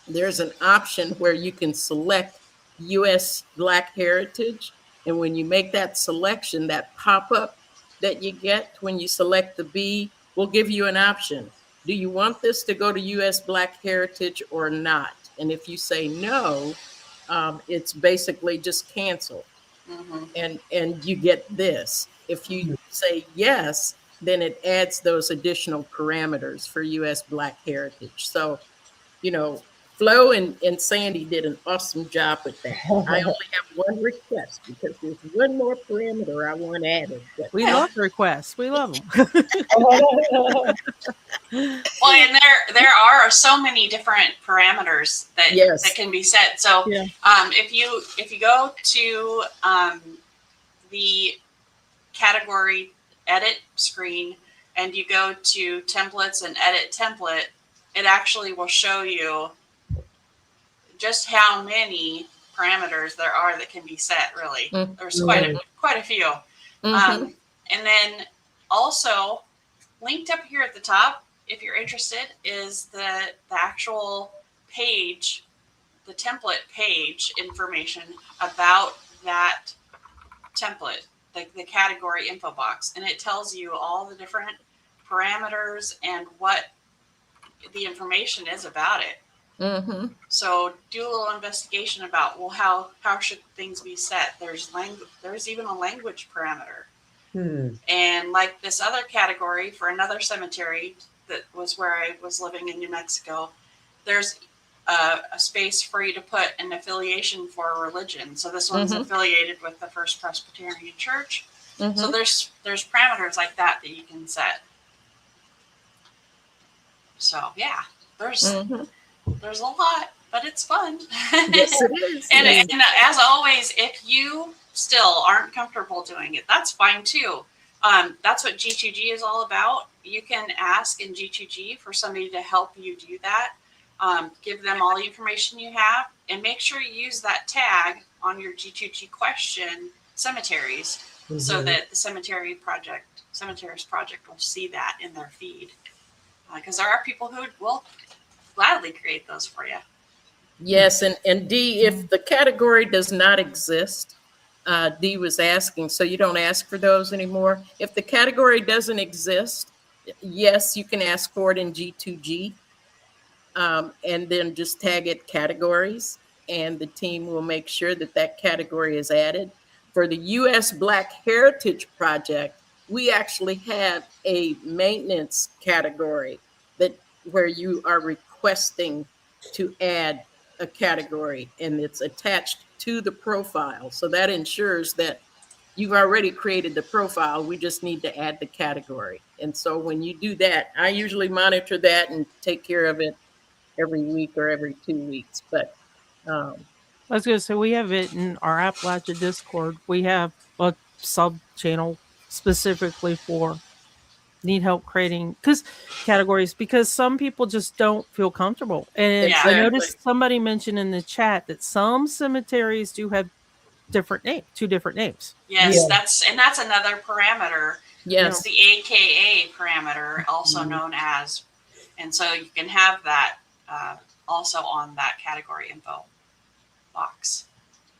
There's an option where you can select U.S. Black Heritage. And when you make that selection, that pop-up that you get when you select the B will give you an option. Do you want this to go to U.S. Black Heritage or not? And if you say no, it's basically just cancel. And you get this. If you say yes, then it adds those additional parameters for U.S. Black Heritage. So, Flo and Sandy did an awesome job with that. I only have one request because there's one more parameter I want added. We love requests. We love them. Well, and there are so many different parameters that can be set. So if you go to the category edit screen and you go to templates and edit template, it actually will show you just how many parameters there are that can be set. Really, there's quite a few. And then also linked up here at the top, if you're interested, is the actual page, the template page information about that template, the category info box, and it tells you all the different parameters and what the information is about it. Mm-hmm. So do a little investigation about, well, how should things be set? There's even a language parameter. And like this other category for another cemetery that was where I was living in New Mexico, there's a space for you to put an affiliation for a religion. So this one's affiliated with the First Presbyterian Church. So there's parameters like that you can set. So yeah, there's a lot, but it's fun. Yes, it is. And as always, if you still aren't comfortable doing it, that's fine too. That's what G2G is all about. You can ask in G2G for somebody to help you do that. Give them all the information you have, and make sure you use that tag on your G2G question, cemeteries, so that the cemeteries project will see that in their feed. Because there are people who will gladly create those for you. Yes, and Dee, if the category does not exist, Dee was asking, so you don't ask for those anymore. If the category doesn't exist, yes, you can ask for it in G2G, and then just tag it categories, and the team will make sure that that category is added. For the U.S. Black Heritage Project, we actually have a maintenance category where you are requesting to add a category, and it's attached to the profile. So that ensures that you've already created the profile. We just need to add the category. And so when you do that, I usually monitor that and take care of it every week or every 2 weeks. But I was going to say, we have it in our Appalachia Discord. We have a sub channel specifically for need help creating categories, because some people just don't feel comfortable. And I noticed somebody mentioned in the chat that some cemeteries do have two different names. Yes, that's another parameter. yes, It's the AKA parameter, also known as, and so you can have that also on that category info box.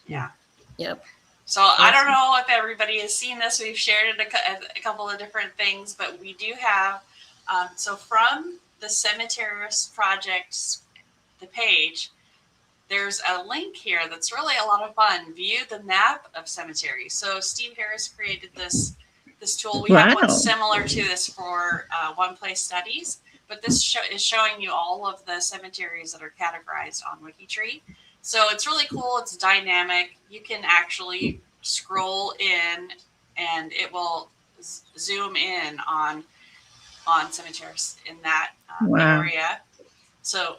Yeah. Yep. So I don't know if everybody has seen this. We've shared it a couple of different things, but we do have, so from the Cemeterist Projects, the page, there's a link here that's really a lot of fun. View the map of cemeteries. So Steve Harris created this tool. We have one similar to this for One Place Studies, but this is showing you all of the cemeteries that are categorized on WikiTree. So it's really cool. It's dynamic. You can actually scroll in, and it will zoom in on cemeteries in that area. So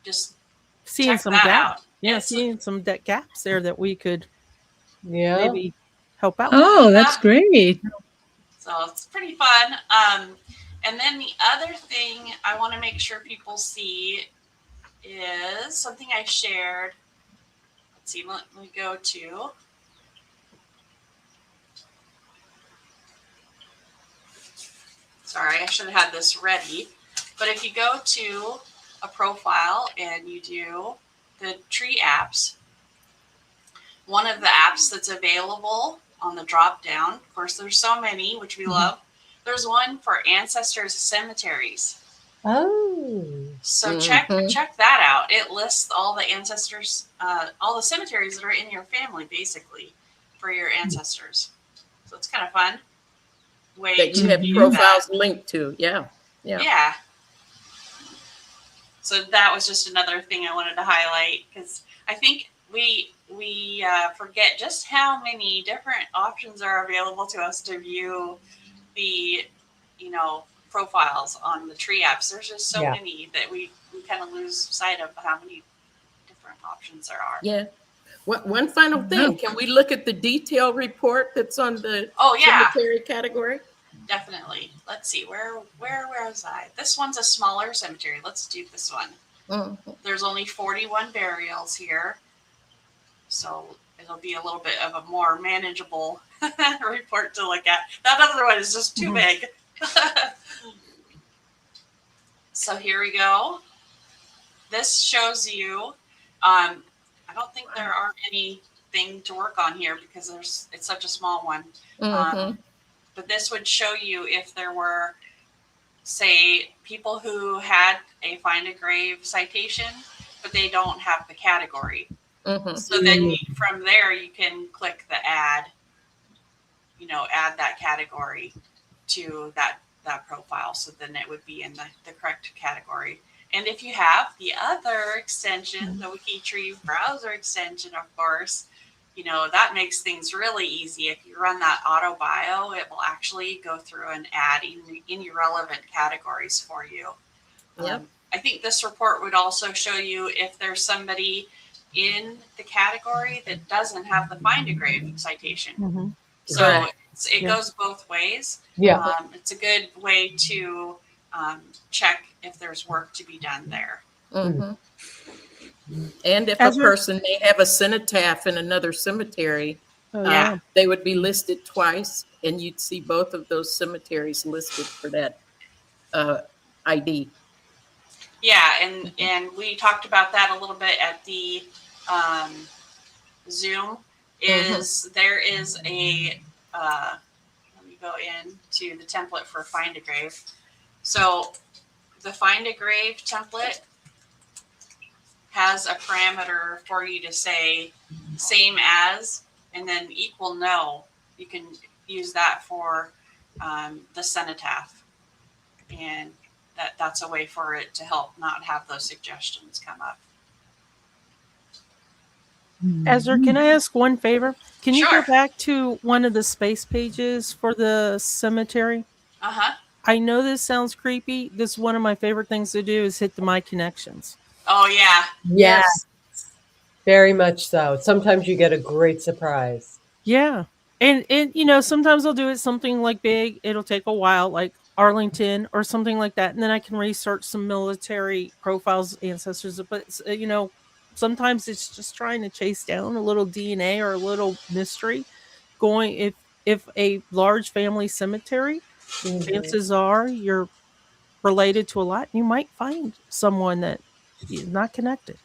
just seeing some gaps. Yeah, seeing some gaps there that we could maybe help out. Oh, that's great. So it's pretty fun. And then the other thing I want to make sure people see is something I shared. Let's see, let me go to. Sorry, I should have had this ready. But if you go to a profile and you do the tree apps, one of the apps that's available on the drop down, of course, there's so many, which we love. There's one for ancestors' cemeteries. Oh. So check that out. It lists all the ancestors, all the cemeteries that are in your family, basically, for your ancestors. So it's kind of fun. That you have profiles linked to. Yeah. So that was just another thing I wanted to highlight, because I think we forget just how many different options are available to us to view the, profiles on the tree apps. There's just so many that we kind of lose sight of how many different options there are. Yeah. One final thing. Can we look at the detail report that's on the cemetery category? Definitely. Let's see. Where was I? This one's a smaller cemetery. Let's do this one. There's only 41 burials here, so it'll be a little bit of a more manageable report to look at. That other one is just too big. So here we go. This shows you. I don't think there are anything to work on here because it's such a small one. But this would show you if there were, say, people who had a find a grave citation but they don't have the category. Mhm. So then from there, you can click the add, add that category to that profile. So then it would be in the correct category. And if you have the other extension, the WikiTree browser extension, of course, that makes things really easy. If you run that auto bio, it will actually go through and add any relevant categories for you. Yep. I think this report would also show you if there's somebody in the category that doesn't have the Find a Grave citation. Mhm. So Correct. it Yeah. goes both ways. Yeah. It's a good way to check if there's work to be done there. Mhm. And if As a we're- person may have a cenotaph in another cemetery, Oh, yeah. they would be listed twice, and you'd see both of those cemeteries listed for that ID. Yeah, and we talked about that a little bit at the Zoom. There is a let me go into the template for Find a Grave. So the Find a Grave template has a parameter for you to say same as and then equal no. You can use that for the cenotaph, and that's a way for it to help not have those suggestions come up. Ezra, can I ask one favor? Can you Sure. go back to one of the space pages for the cemetery? Uh-huh. I know this sounds creepy. This is one of my favorite things to do is hit the My Connections. Oh, yeah. Yes. Very much so. Sometimes you get a great surprise. Yeah. And sometimes I'll do it something like big. It'll take a while, like Arlington or something like that. And then I can research some military profiles, ancestors. But, sometimes it's just trying to chase down a little DNA or a little mystery. If a large family cemetery, chances are you're related to a lot. You might find someone that is not connected.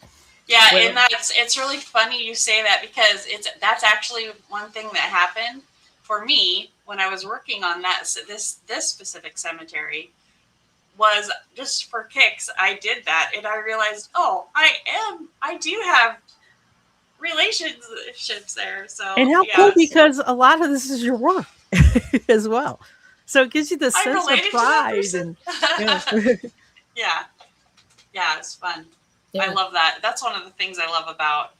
Yeah, Well- and it's really funny you say that, because that's actually one thing that happened for me when I was working on this specific cemetery. Was just for kicks, I did that, and I realized, I do have relationships there. So And how yeah, cool, because a lot of this is your work as well. So it gives you this I'm sense of related to that pride. person. Yeah, it's fun. Yeah. I love that. That's one of the things I love about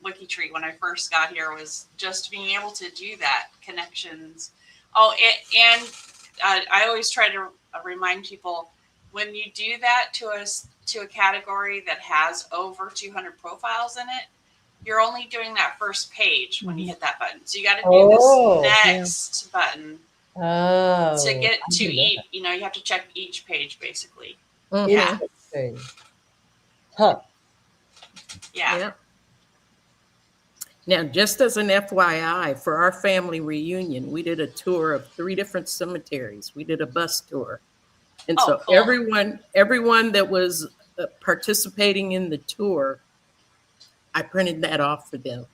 WikiTree when I first got here, was just being able to do that, connections. Oh, and I always try to remind people, when you do that to a category that has over 200 profiles in it, you're only doing that first page when you hit that button. So you got to do this next button to get to each. You have to check each page basically. Yeah. Interesting. Huh. Yeah. Yeah. Now, just as an FYI, for our family reunion, we did a tour of 3 different cemeteries. We did a bus tour. And so cool. everyone that was participating in the tour, I printed that off for them.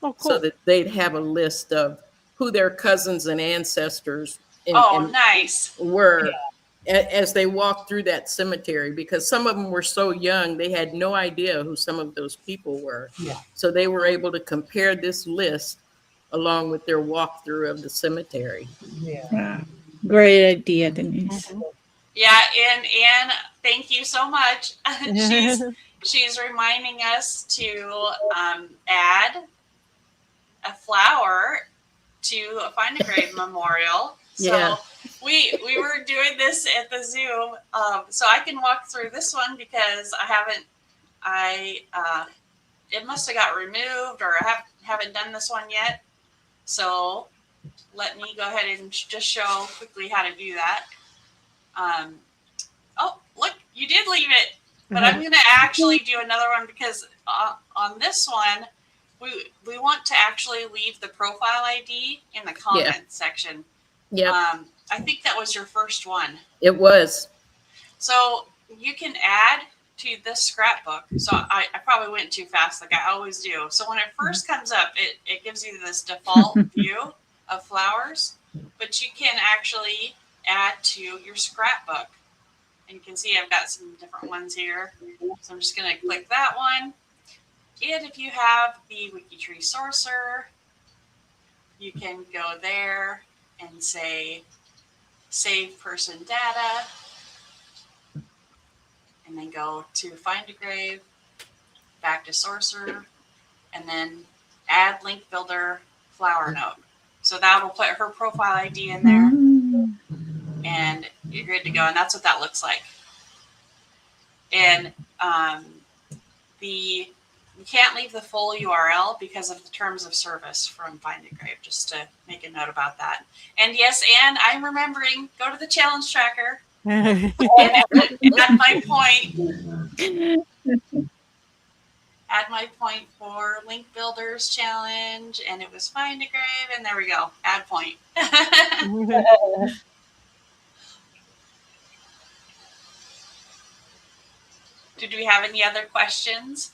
Oh, cool. So that they'd have a list of who their cousins and ancestors Nice. were as they walked through that cemetery, because some of them were so young, they had no idea who some of those people were. Yeah. So they were able to compare this list along with their walkthrough of the cemetery. Yeah. Wow. Great idea, Denise. Yeah, and Anne, thank you so much. She's reminding us to add a flower to a Find a Grave memorial. So Yeah. we were doing this at the Zoom. So I can walk through this one because it must have got removed, or I haven't done this one yet. So let me go ahead and just show quickly how to do that. Oh, look, you did leave it, but I'm going to actually do another one, because on this one, we want to actually leave the profile ID in the comment section. Yeah, I think that was your first one. it was. So you can add to this scrapbook. So I probably went too fast, like I always do. So when it first comes up, it gives you this default view of flowers, but you can actually add to your scrapbook. And you can see I've got some different ones here. So I'm just going to click that one. And if you have the WikiTree sourcer, you can go there and say save person data, and then go to find a grave, back to sourcer, and then add link builder flower note. So that'll put her profile ID in there, and you're good to go. And that's what that looks like. And you can't leave the full URL because of the terms of service from Find a Grave, just to make a note about that. And yes, Anne, I'm remembering, go to the challenge tracker and add my point. Add my point for Link Builders Challenge, and it was Find a Grave, and there we go, add point. Did we have any other questions?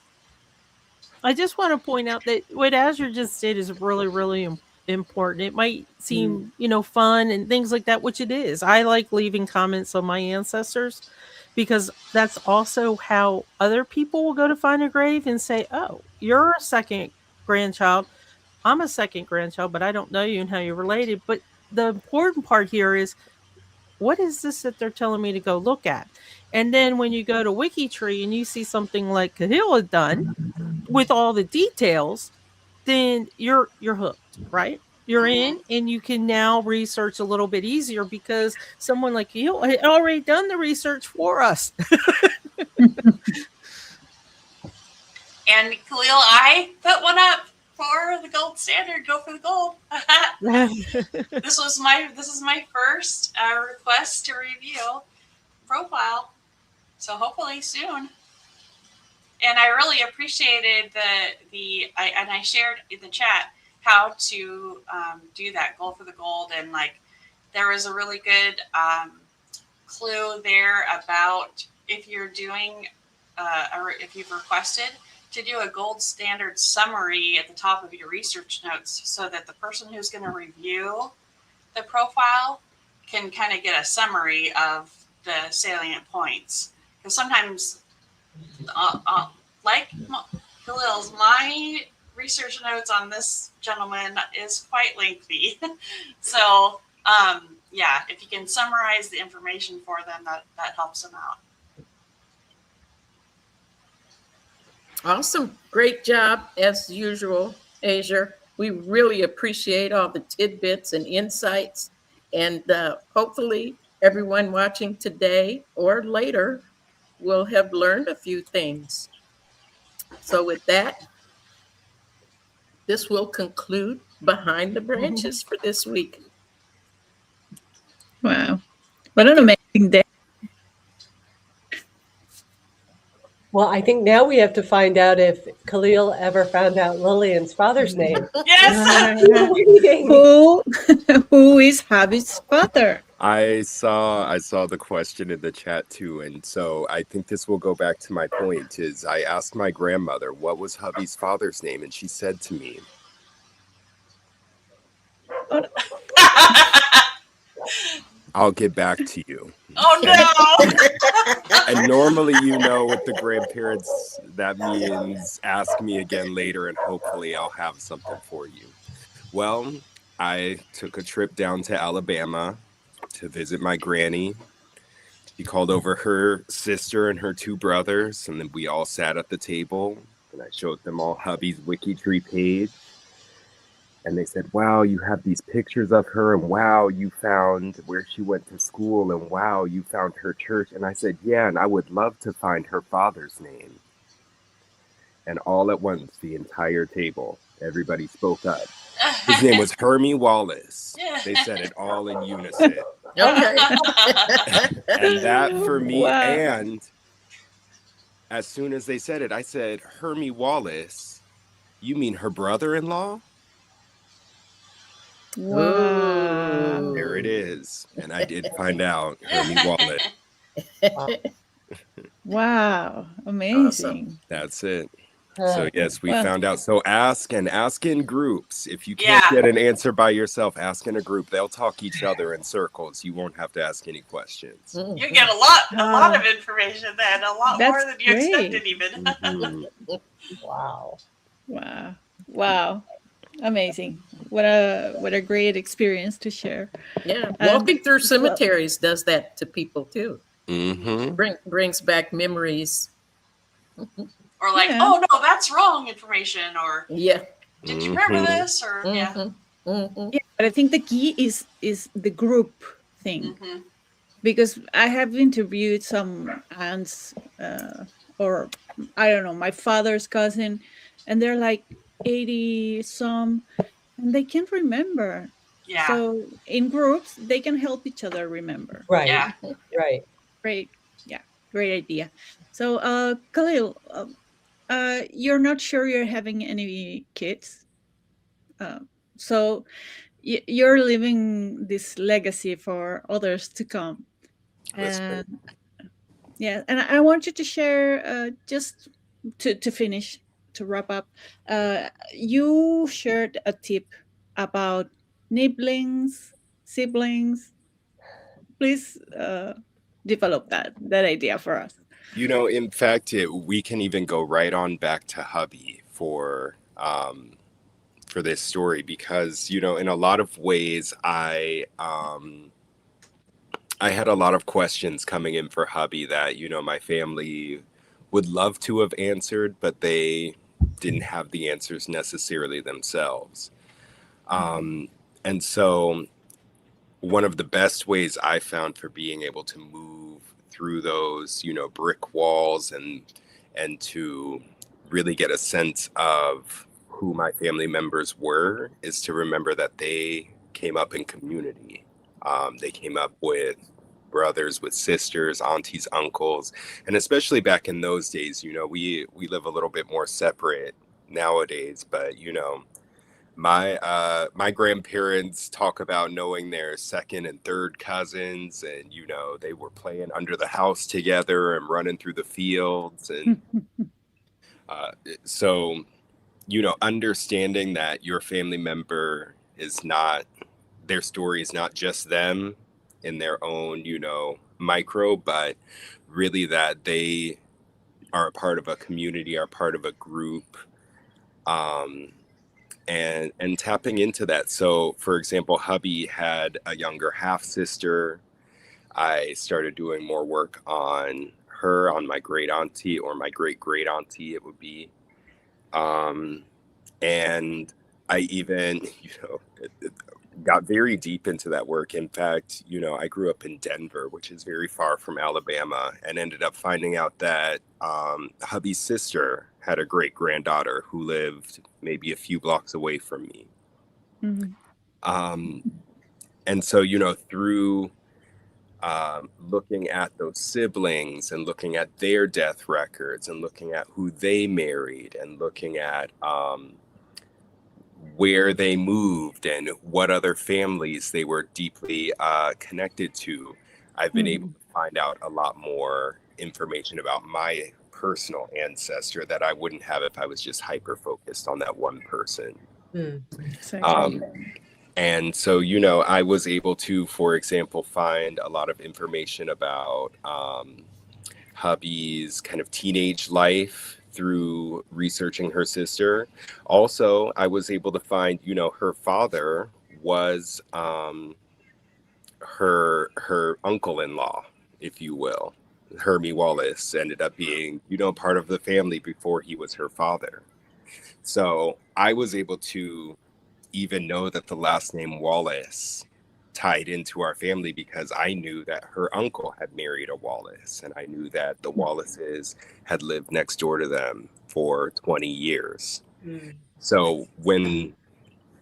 I just want to point out that what Azure just did is really, really important. It might seem, fun and things like that, which it is. I like leaving comments on my ancestors because that's also how other people will go to find a grave and say, oh, you're a second grandchild. I'm a second grandchild, but I don't know you and how you're related. But the important part here is, what is this that they're telling me to go look at? And then when you go to WikiTree and you see something like Kahil had done with all the details, then you're hooked, right? You're in, and you can now research a little bit easier because someone like you had already done the research for us. And Khalil, I put one up for the gold standard. Go for the gold. This is my first request to review profile, so hopefully soon. And I really appreciated and I shared in the chat how to do that gold for the gold, and there was a really good clue there about if you're doing or if you've requested to do a gold standard summary at the top of your research notes, so that the person who's going to review the profile can kind of get a summary of the salient points. Because sometimes, like Khalil's, my research notes on this gentleman is quite lengthy. So, if you can summarize the information for them, that helps them out. Awesome. Great job, as usual, Asia. We really appreciate all the tidbits and insights. And hopefully everyone watching today or later will have learned a few things. So with that, this will conclude Behind the Branches for this week. Wow. What an amazing day. Well, I think now we have to find out if Khalil ever found out Lillian's father's name. Yes. Who is Javi's father? I saw the question in the chat too, and so I think this will go back to my point. Is I asked my grandmother what was Hubby's father's name, and she said to me, "I'll get back to you." Oh no! And normally, with the grandparents, that means ask me again later, and hopefully I'll have something for you. Well, I took a trip down to Alabama to visit my granny. She called over her sister and her two brothers, and then we all sat at the table, and I showed them all Hubby's WikiTree page. And they said, wow, you have these pictures of her, and wow, you found where she went to school, and wow, you found her church. And I said, yeah, and I would love to find her father's name. And all at once, the entire table, everybody spoke up. His name was Hermie Wallace. They said it all in unison. Okay. And that for me, Wow. and as soon as they said it, I said, Hermie Wallace, you mean her brother-in-law? Wow. There it is. And I did find out Hermie Wallace. Wow. Amazing. That's it. So yes, we Well, found out. So ask in groups. If you can't Yeah. get an answer by yourself, ask in a group. They'll talk each other in circles. You won't have to ask any questions. You get a lot of information then, a lot That's more than you expected even. Mhm. Wow. wow. Wow. Amazing. What a great experience to share. Yeah, And walking through well, cemeteries does that to people too. Mhm. Brings back memories. Or like, yeah. oh no, that's wrong information, or Yeah. did you remember Mhm. this? Or yeah. Yeah, but I think the key is the group thing, Mm-hmm. because I have interviewed some aunts, or I don't know, my father's cousin, and they're like 80 some, and they can't remember. Yeah. So in groups, they can help each other remember. Right. Yeah. Right. Great, yeah, great idea. So, Khalil, you're not sure you're having any kids, uh, so you're leaving this legacy for others to come. That's right. And yeah, and I want you to share, just to finish, to wrap up. You shared a tip about nibblings, siblings. Please develop that idea for us. In fact, we can even go right on back to hubby for this story because in a lot of ways I had a lot of questions coming in for hubby that my family would love to have answered, but they didn't have the answers necessarily themselves. And so one of the best ways I found for being able to move through those brick walls and to really get a sense of who my family members were is to remember that they came up in community. They came up with brothers, with sisters, aunties, uncles, and especially back in those days, we live a little bit more separate nowadays, but my grandparents talk about knowing their second and third cousins, and they were playing under the house together and running through the fields, and so understanding that your family member is not, their story is not just them in their own micro, but really that they are a part of a community, are part of a group. And tapping into that. So, for example, hubby had a younger half sister. I started doing more work on her, on my great auntie or my great great auntie, it would be. And I even, got very deep into that work. In fact, I grew up in Denver, which is very far from Alabama, and ended up finding out that hubby's sister had a great granddaughter who lived maybe a few blocks away from me. Mm-hmm. And so, through looking at those siblings and looking at their death records and looking at who they married and looking at where they moved and what other families they were deeply connected to, I've been able to find out a lot more information about my personal ancestor that I wouldn't have if I was just hyper focused on that one person. Exactly. And so, I was able to, for example, find a lot of information about hubby's kind of teenage life through researching her sister. Also, I was able to find, her father was her uncle-in-law, if you will. Hermie Wallace ended up being, part of the family before he was her father. So I was able to even know that the last name Wallace tied into our family because I knew that her uncle had married a Wallace, and I knew that the Wallaces had lived next door to them for 20 years. So when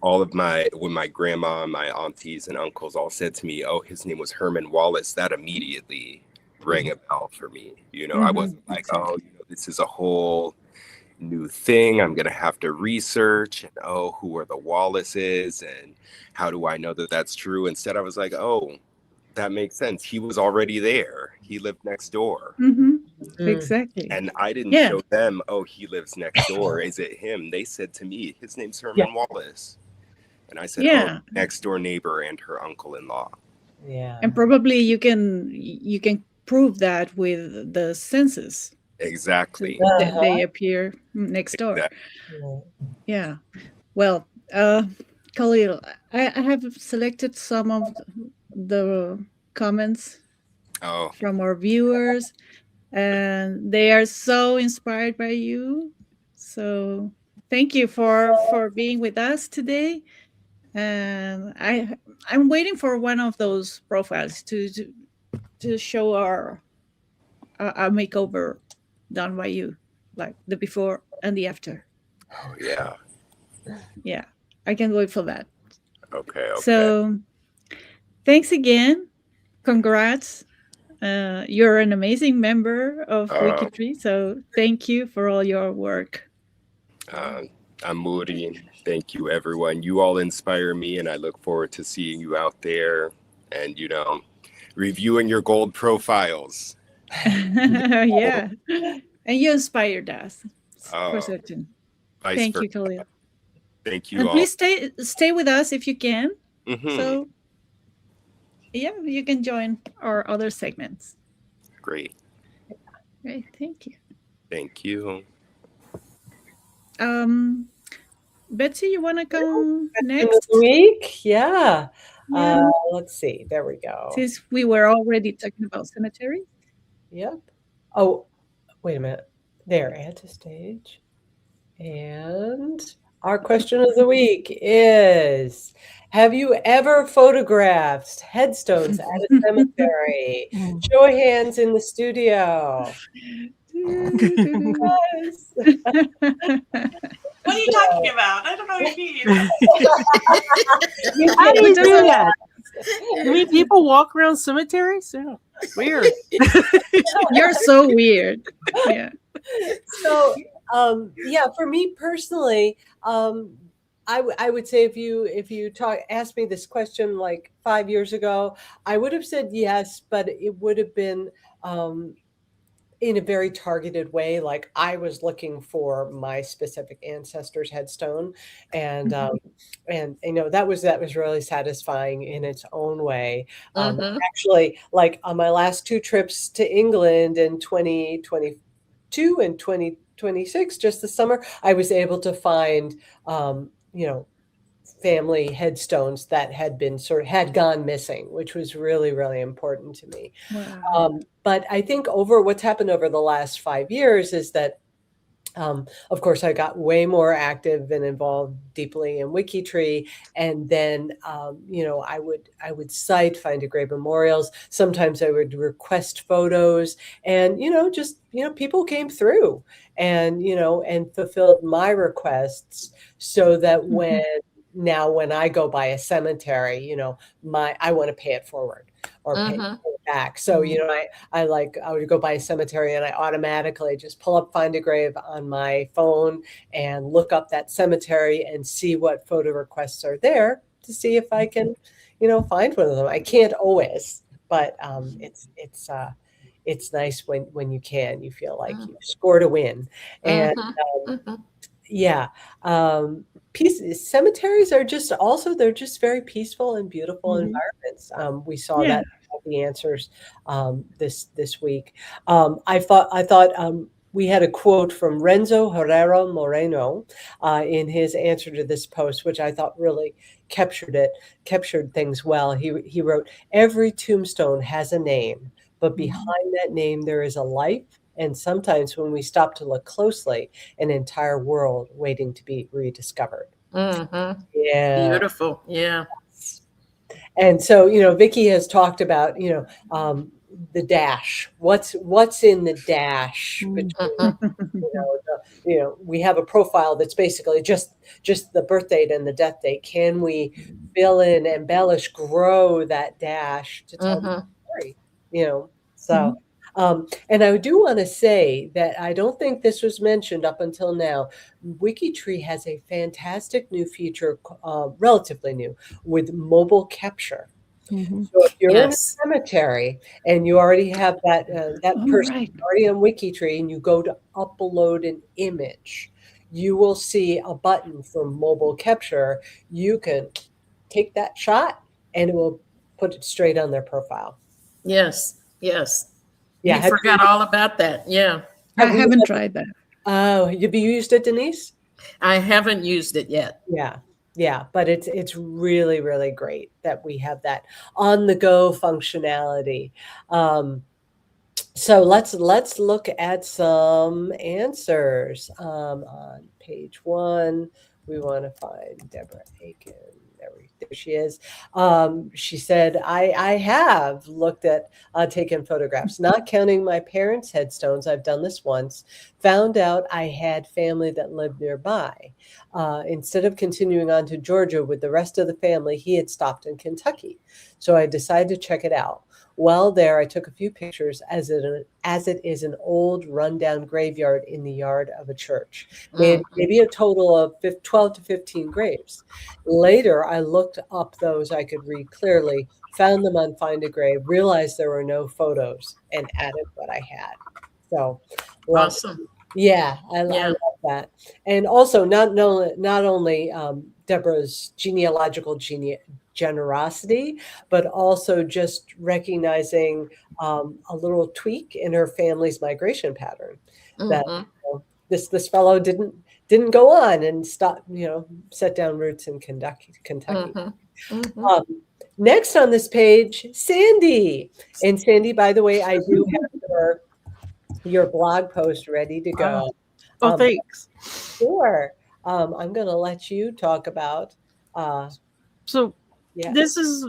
my grandma, my aunties and uncles all said to me, "Oh, his name was Herman Wallace," that immediately rang a bell for me. I wasn't like, Exactly. "Oh, this is a whole new thing I'm gonna have to research, and who are the Wallaces and how do I know that that's true?" Instead, I was like, "Oh, that makes sense. He was already there. He lived next door." Exactly. And I didn't Yeah. show them, oh, he lives next door. Is it him? They said to me, his name's Herman Wallace. And I said, Yeah. oh, next door neighbor and her uncle-in-law. Yeah. And probably you can prove that with the census. Exactly. They appear next door. Exactly. Yeah. Well, Khalil, I have selected some of the comments from our viewers, and they are so inspired by you. So thank you for being with us today. And I'm waiting for one of those profiles to show our makeover done by you, like the before and the after. Oh, yeah. Yeah, I can't wait for that. Okay. So thanks again. Congrats. You're an amazing member of WikiTree. So thank you for all your work. I'm Moody. Thank you, everyone. You all inspire me, and I look forward to seeing you out there and, reviewing your gold profiles. Yeah. And you inspired us, for certain. Thank you, Khalil. Thank you and all. Please stay with us if you can. Mm-hmm. So, yeah, you can join our other segments. Great. Great. Thank you. Thank you. Betsy, you want to come next? Of the week? Yeah. Let's see. There we go. Since we were already talking about cemeteries. Yep. Oh, wait a minute. There, add to stage. And our question of the week is, have you ever photographed headstones at a cemetery? Show of hands in the studio. Yes. What are you talking about? I don't know what you mean. How do you do that? You mean people walk around cemeteries? Yeah. Weird. You're so weird. Yeah. So, yeah, for me personally, I would say if you asked me this question like 5 years ago, I would have said yes, but it would have been in a very targeted way. Like I was looking for my specific ancestor's headstone, and that was really satisfying in its own way. Actually, like on my last 2 trips to England in 2022 and 2026, just this summer, I was able to find family headstones that had gone missing, which was really, really important to me. Wow. But I think what's happened over the last 5 years is that, of course, I got way more active and involved deeply in WikiTree, and then I would cite, find a grave memorials. Sometimes I would request photos, and people came through and fulfilled my requests, so that when I go by a cemetery, I want to pay it forward or pay it back. So, I would go by a cemetery and I automatically just pull up Find a Grave on my phone and look up that cemetery and see what photo requests are there to see if I can, find one of them. I can't always, but it's nice when you can. You feel like you scored a win. And yeah. Cemeteries are they're just very peaceful and beautiful environments. We saw that at the answers this week. I thought we had a quote from Renzo Herrera Moreno in his answer to this post, which I thought really captured things well. He wrote, "Every tombstone has a name, but behind that name there is a life. And sometimes when we stop to look closely, an entire world waiting to be rediscovered." Yeah. Beautiful. Yeah. And so, Vicky has talked about, the dash. What's in the dash between, we have a profile that's basically just the birth date and the death date. Can we fill in, embellish, grow that dash to tell the story? So. And I do want to say that I don't think this was mentioned up until now. WikiTree has a fantastic new feature, relatively new, with mobile capture. Mhm. So if you're in a Yes. cemetery and you already have that that All person right. already on WikiTree, and you go to upload an image, you will see a button for mobile capture. You can take that shot, and it will put it straight on their profile. Yes. Yes. Yeah, You forgot all about that. Yeah. I have you haven't had- tried that. Oh, have you used it, Denise? I haven't used it yet. Yeah. Yeah, but it's really, really great that we have that on the go functionality. So let's look at some answers. On page 1, we want to find Deborah Aiken. There she is. She said, I have looked at taken photographs, not counting my parents' headstones. I've done this once. Found out I had family that lived nearby. Instead of continuing on to Georgia with the rest of the family, he had stopped in Kentucky. So I decided to check it out. While there, I took a few pictures as it is an old rundown graveyard in the yard of a church. Maybe a total of 12 to 15 graves. Later, I looked up those I could read clearly, found them on Find a Grave, realized there were no photos, and added what I had. So, love Awesome. yeah, I Yeah. love that. And also, not only Deborah's genealogical generosity, but also just recognizing a little tweak in her family's migration pattern. That Mhm. this fellow didn't go on and stop, set down roots in Kentucky. Mhm. Mhm. Next on this page, Sandy. And Sandy, by the way, I do have your blog post ready to Wow. go. Oh, thanks. Sure. I'm going to let you talk about. So Yeah. this is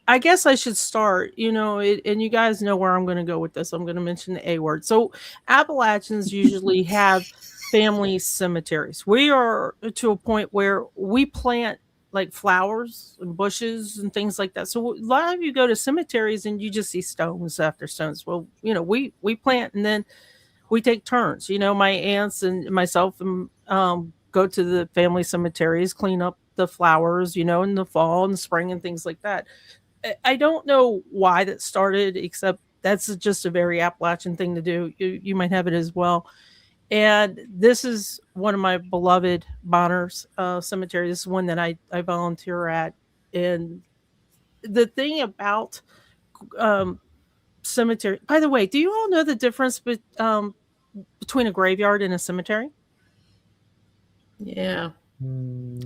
I guess I should start, and you guys know where I'm going to go with this. I'm going to mention the A word. So Appalachians usually have family cemeteries. We are to a point where we plant like flowers and bushes and things like that. So a lot of you go to cemeteries and you just see stones after stones. Well, we plant and then we take turns. My aunts and myself and go to the family cemeteries, clean up the flowers, in the fall and the spring and things like that. I don't know why that started, except that's just a very Appalachian thing to do. You might have it as well. And this is one of my beloved Bonners cemetery. This is one that I volunteer at. And the thing about cemetery, by the way, do you all know the difference between a graveyard and a cemetery? Yeah.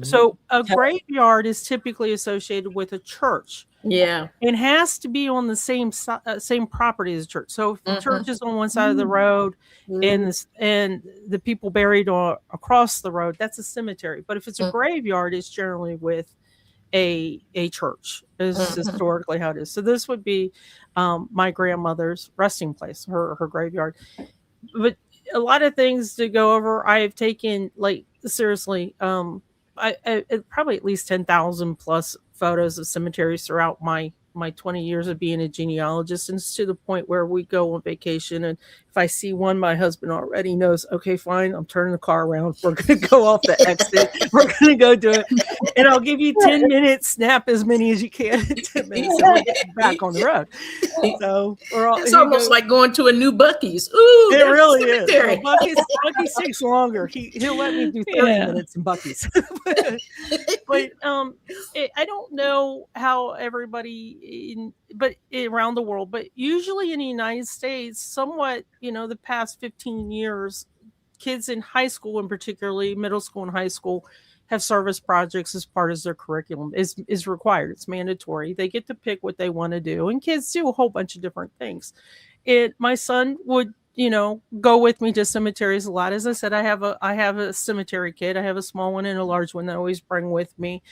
So a graveyard is typically associated with a church. Yeah. It has to be on the same property as a church. So if the church is on one side of the road and the people buried across the road, that's a cemetery. But if it's a graveyard, it's generally with a church. Is historically how it is. So this would be my grandmother's resting place, her graveyard. But a lot of things to go over. I have taken seriously. I probably at least 10,000 plus photos of cemeteries throughout my 20 years of being a genealogist, and it's to the point where we go on vacation, and if I see one, my husband already knows, okay, fine, I'm turning the car around, we're going to go off the exit, we're going to go do it, and I'll give you 10 minutes, snap as many as you can in 10 minutes, and we get back on the road. So it's almost like going to a new Buc-ee's. Ooh, it really is. Cemetery. Well, Buc-ee's takes longer. He'll let me do 30 minutes in Buc-ee's. But I don't know how everybody around the world, but usually in the United States, somewhat, the past 15 years, kids in high school, and particularly middle school and high school, have service projects as part of their curriculum. Is required. It's mandatory. They get to pick what they want to do, and kids do a whole bunch of different things. My son would, go with me to cemeteries a lot. As I said, I have a cemetery kit. I have a small one and a large one that I always bring with me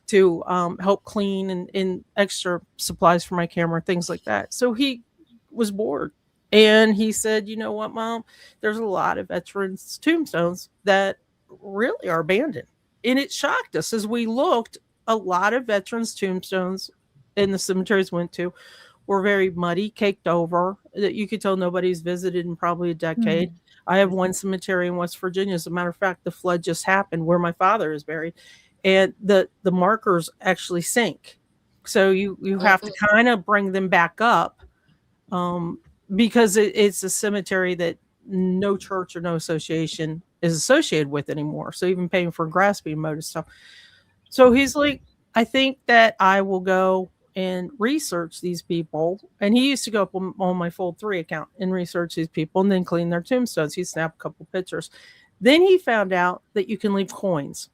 to help clean and extra supplies for my camera, things like that. So he was bored. And he said, you know what, Mom, there's a lot of veterans tombstones that really are abandoned. And it shocked us as we looked. A lot of veterans tombstones in the cemeteries went to were very muddy, caked over, that you could tell nobody's visited in probably a decade. I have one cemetery in West Virginia. As a matter of fact, the flood just happened where my father is buried, and the markers actually sank. So you have to kind of bring them back up, because it's a cemetery that no church or no association is associated with anymore. So even paying for grass being mowed and stuff. So he's like, I think that I will go and research these people. And he used to go up on my Fold3 account and research these people and then clean their tombstones. He snapped a couple pictures. Then he found out that you can leave coins.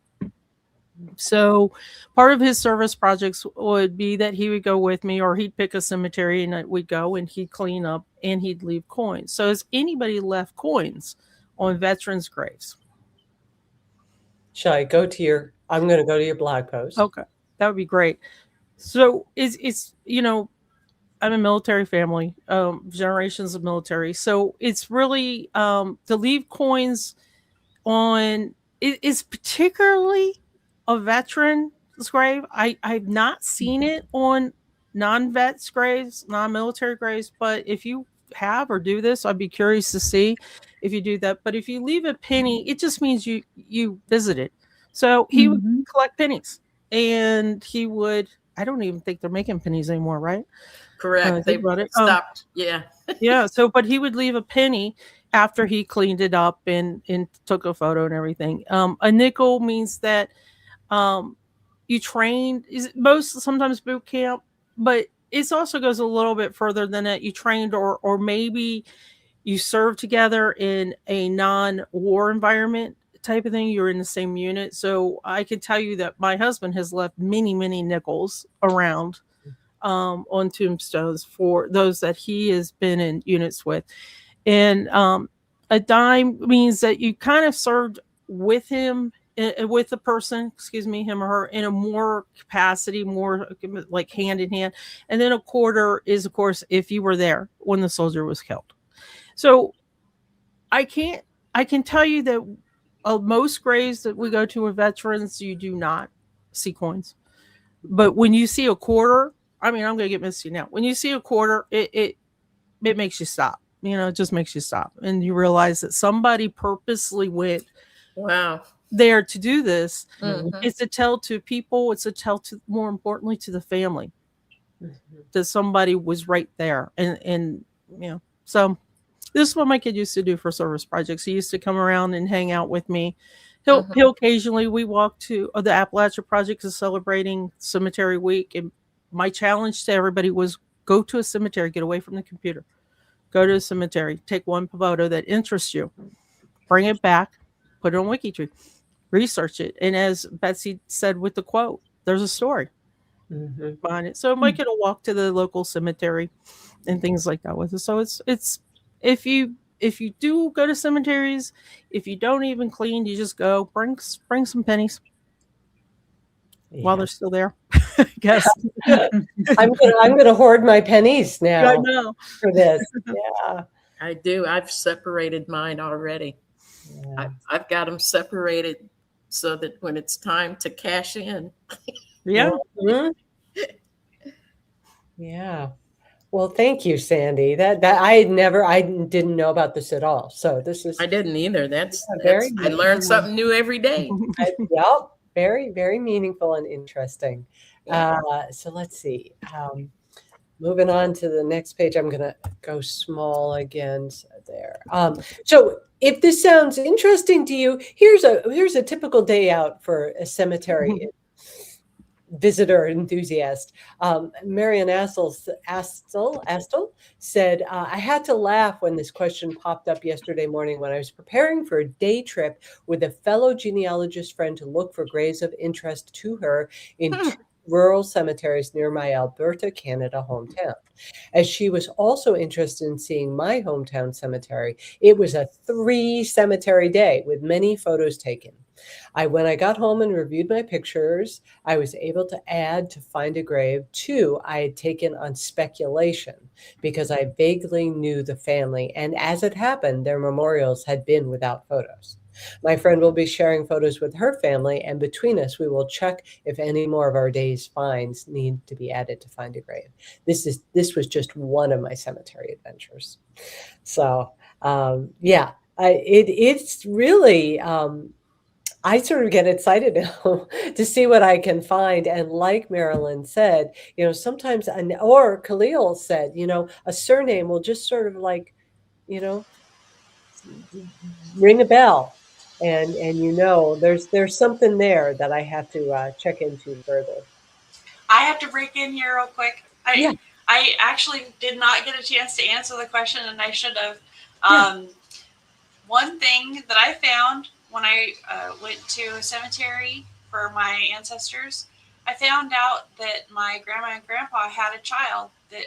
So part of his service projects would be that he would go with me, or he'd pick a cemetery and we'd go and he'd clean up and he'd leave coins. So has anybody left coins on veterans' graves? Shall I go to your, I'm going to go to your blog post. Okay, that would be great. So it's I'm a military family, generations of military. So it's really to leave coins on is particularly a veteran's grave. I've not seen it on non-vets graves, non-military graves, but if you have or do this, I'd be curious to see if you do that. But if you leave a penny, it just means you visited. So he would collect pennies, and he would. I don't even think they're making pennies anymore, right? Correct. They stopped. Yeah. Yeah. So, but he would leave a penny after he cleaned it up and took a photo and everything. A nickel means that you trained, sometimes boot camp, but it also goes a little bit further than that. You trained, or maybe you served together in a non-war environment type of thing. You're in the same unit. So I can tell you that my husband has left many, many nickels around on tombstones for those that he has been in units with. And a dime means that you kind of served with him, with the person, him or her, in a more capacity, more like hand in hand. And then a quarter is, of course, if you were there when the soldier was killed. So I can tell you that most graves that we go to with veterans, you do not see coins. But when you see a quarter, I mean, I'm going to get misty now. When you see a quarter, it makes you stop. It just makes you stop. And you realize that somebody purposely went there to do this. It's a tell to people. It's a tell to, more importantly, to the family that somebody was right there. And so this is what my kid used to do for service projects. He used to come around and hang out with me. He'll occasionally, we walk to the Appalachia Project is celebrating Cemetery Week. And my challenge to everybody was go to a cemetery, get away from the computer, go to a cemetery, take one photo that interests you, bring it back, put it on WikiTree, research it. And as Betsy said with the quote, there's a story behind it. So my kid will walk to the local cemetery and things like that with us. So it's if you do go to cemeteries, if you don't even clean, you just go bring some pennies while they're still there. I guess I'm gonna hoard my pennies now. I know for this. Yeah, I do. I've separated mine already. Yeah. I've got them separated so that when it's time to cash in. Yeah. Yeah. Well, thank you, Sandy. That I didn't know about this at all. So this is, I didn't either. I learned something new every day. Yep. Very, very meaningful and interesting. Yeah. So let's see. Moving on to the next page, I'm going to go small again. So there. So if this sounds interesting to you, here's a typical day out for a cemetery visitor enthusiast. Marian Astle said, I had to laugh when this question popped up yesterday morning when I was preparing for a day trip with a fellow genealogist friend to look for graves of interest to her in two rural cemeteries near my Alberta, Canada hometown. As she was also interested in seeing my hometown cemetery, it was a 3-cemetery day with many photos taken. When I got home and reviewed my pictures, I was able to add to find a grave 2 I had taken on speculation because I vaguely knew the family, and as it happened, their memorials had been without photos. My friend will be sharing photos with her family, and between us, we will check if any more of our day's finds need to be added to find a grave. This was just one of my cemetery adventures. So, it's really I sort of get excited now to see what I can find. And like Marilyn said, sometimes, or Khalil said, a surname will just sort of like, ring a bell. And there's something there that I have to check into further. I have to break in here real quick. Yeah. I actually did not get a chance to answer the question, and I should have. Yeah. One thing that I found when I went to a cemetery for my ancestors, I found out that my grandma and grandpa had a child that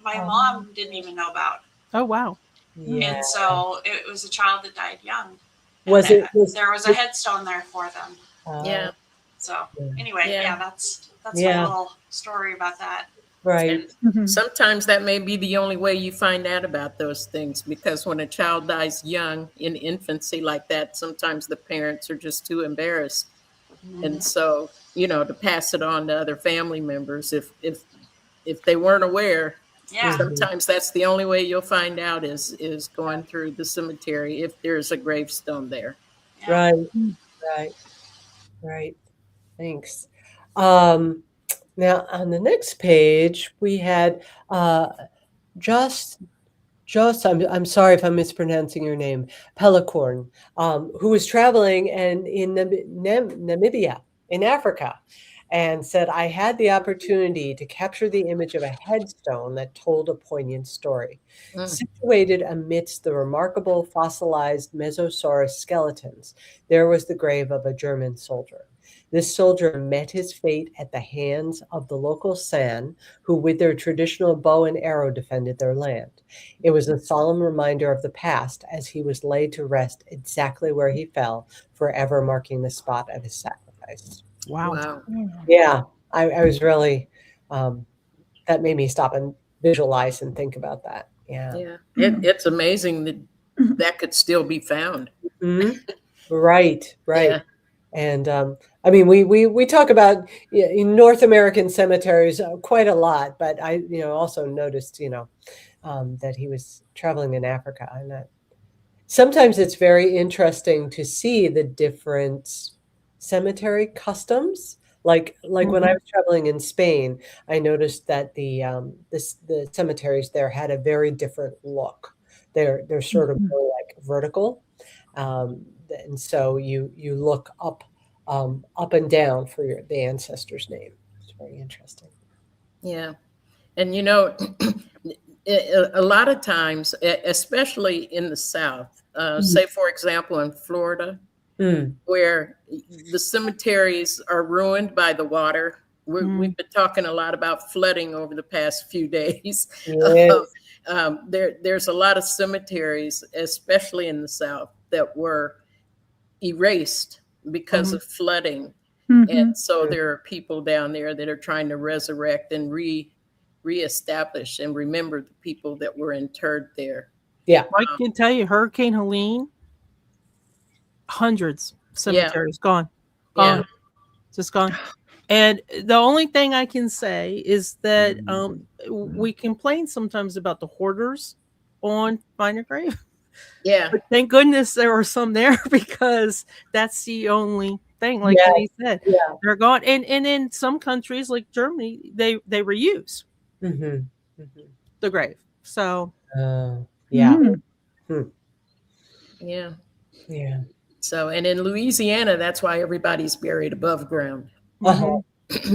my mom didn't even know about. Oh, wow. Yeah. And so it was a child that died young. There was a headstone there for them. Yeah. So anyway, Yeah. that's Yeah. my little story about that. Right. And sometimes that may be the only way you find out about those things, because when a child dies young in infancy like that, sometimes the parents are just too embarrassed. And so, to pass it on to other family members, if they weren't aware, Yeah. sometimes that's the only way you'll find out is going through the cemetery if there's a gravestone there. Yeah. Right. Thanks. Now on the next page we had just I'm sorry if I'm mispronouncing your name, Pelicorn, who was traveling and in Namibia in Africa, and said, I had the opportunity to capture the image of a headstone that told a poignant story. Situated amidst the remarkable fossilized Mesosaurus skeletons, there was the grave of a German soldier. This soldier met his fate at the hands of the local San, who with their traditional bow and arrow defended their land. It was a solemn reminder of the past as he was laid to rest exactly where he fell, forever marking the spot of his sacrifice. Wow. Yeah, I was really, that made me stop and visualize and think about that. Yeah. It's amazing that could still be found. Right. Yeah. And I mean, we talk about in North American cemeteries quite a lot, but I also noticed that he was traveling in Africa, and that sometimes it's very interesting to see the different cemetery customs. Like when I was traveling in Spain, I noticed that the cemeteries there had a very different look. They're sort of more like vertical. And so you look up and down for the ancestor's name. It's very interesting. Yeah. And a lot of times, especially in the South, say for example in Florida, where the cemeteries are ruined by the water. We've been talking a lot about flooding over the past few days. Yes. There's a lot of cemeteries, especially in the South, that were erased because of flooding. And so there are people down there that are trying to resurrect and reestablish and remember the people that were interred there. Yeah. I can tell you, Hurricane Helene, hundreds cemeteries gone, just gone. And the only thing I can say is that we complain sometimes about the hoarders on Find a Grave. Yeah. But thank goodness there are some there, because that's the only thing, like they said. Yeah. They're gone. And in some countries like Germany, they reuse the grave. So yeah. Yeah. Yeah. So, and in Louisiana, that's why everybody's buried above ground.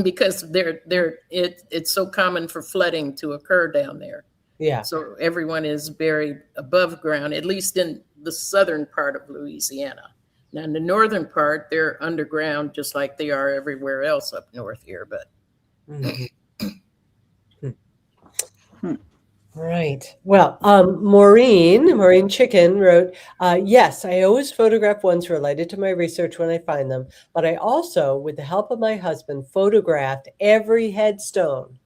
Because it's so common for flooding to occur down there. Yeah. So everyone is buried above ground, at least in the southern part of Louisiana. Now in the northern part, they're underground, just like they are everywhere else up north here. But Right. Well, Maureen Chicken wrote, yes, I always photograph ones related to my research when I find them, but I also, with the help of my husband, photographed every headstone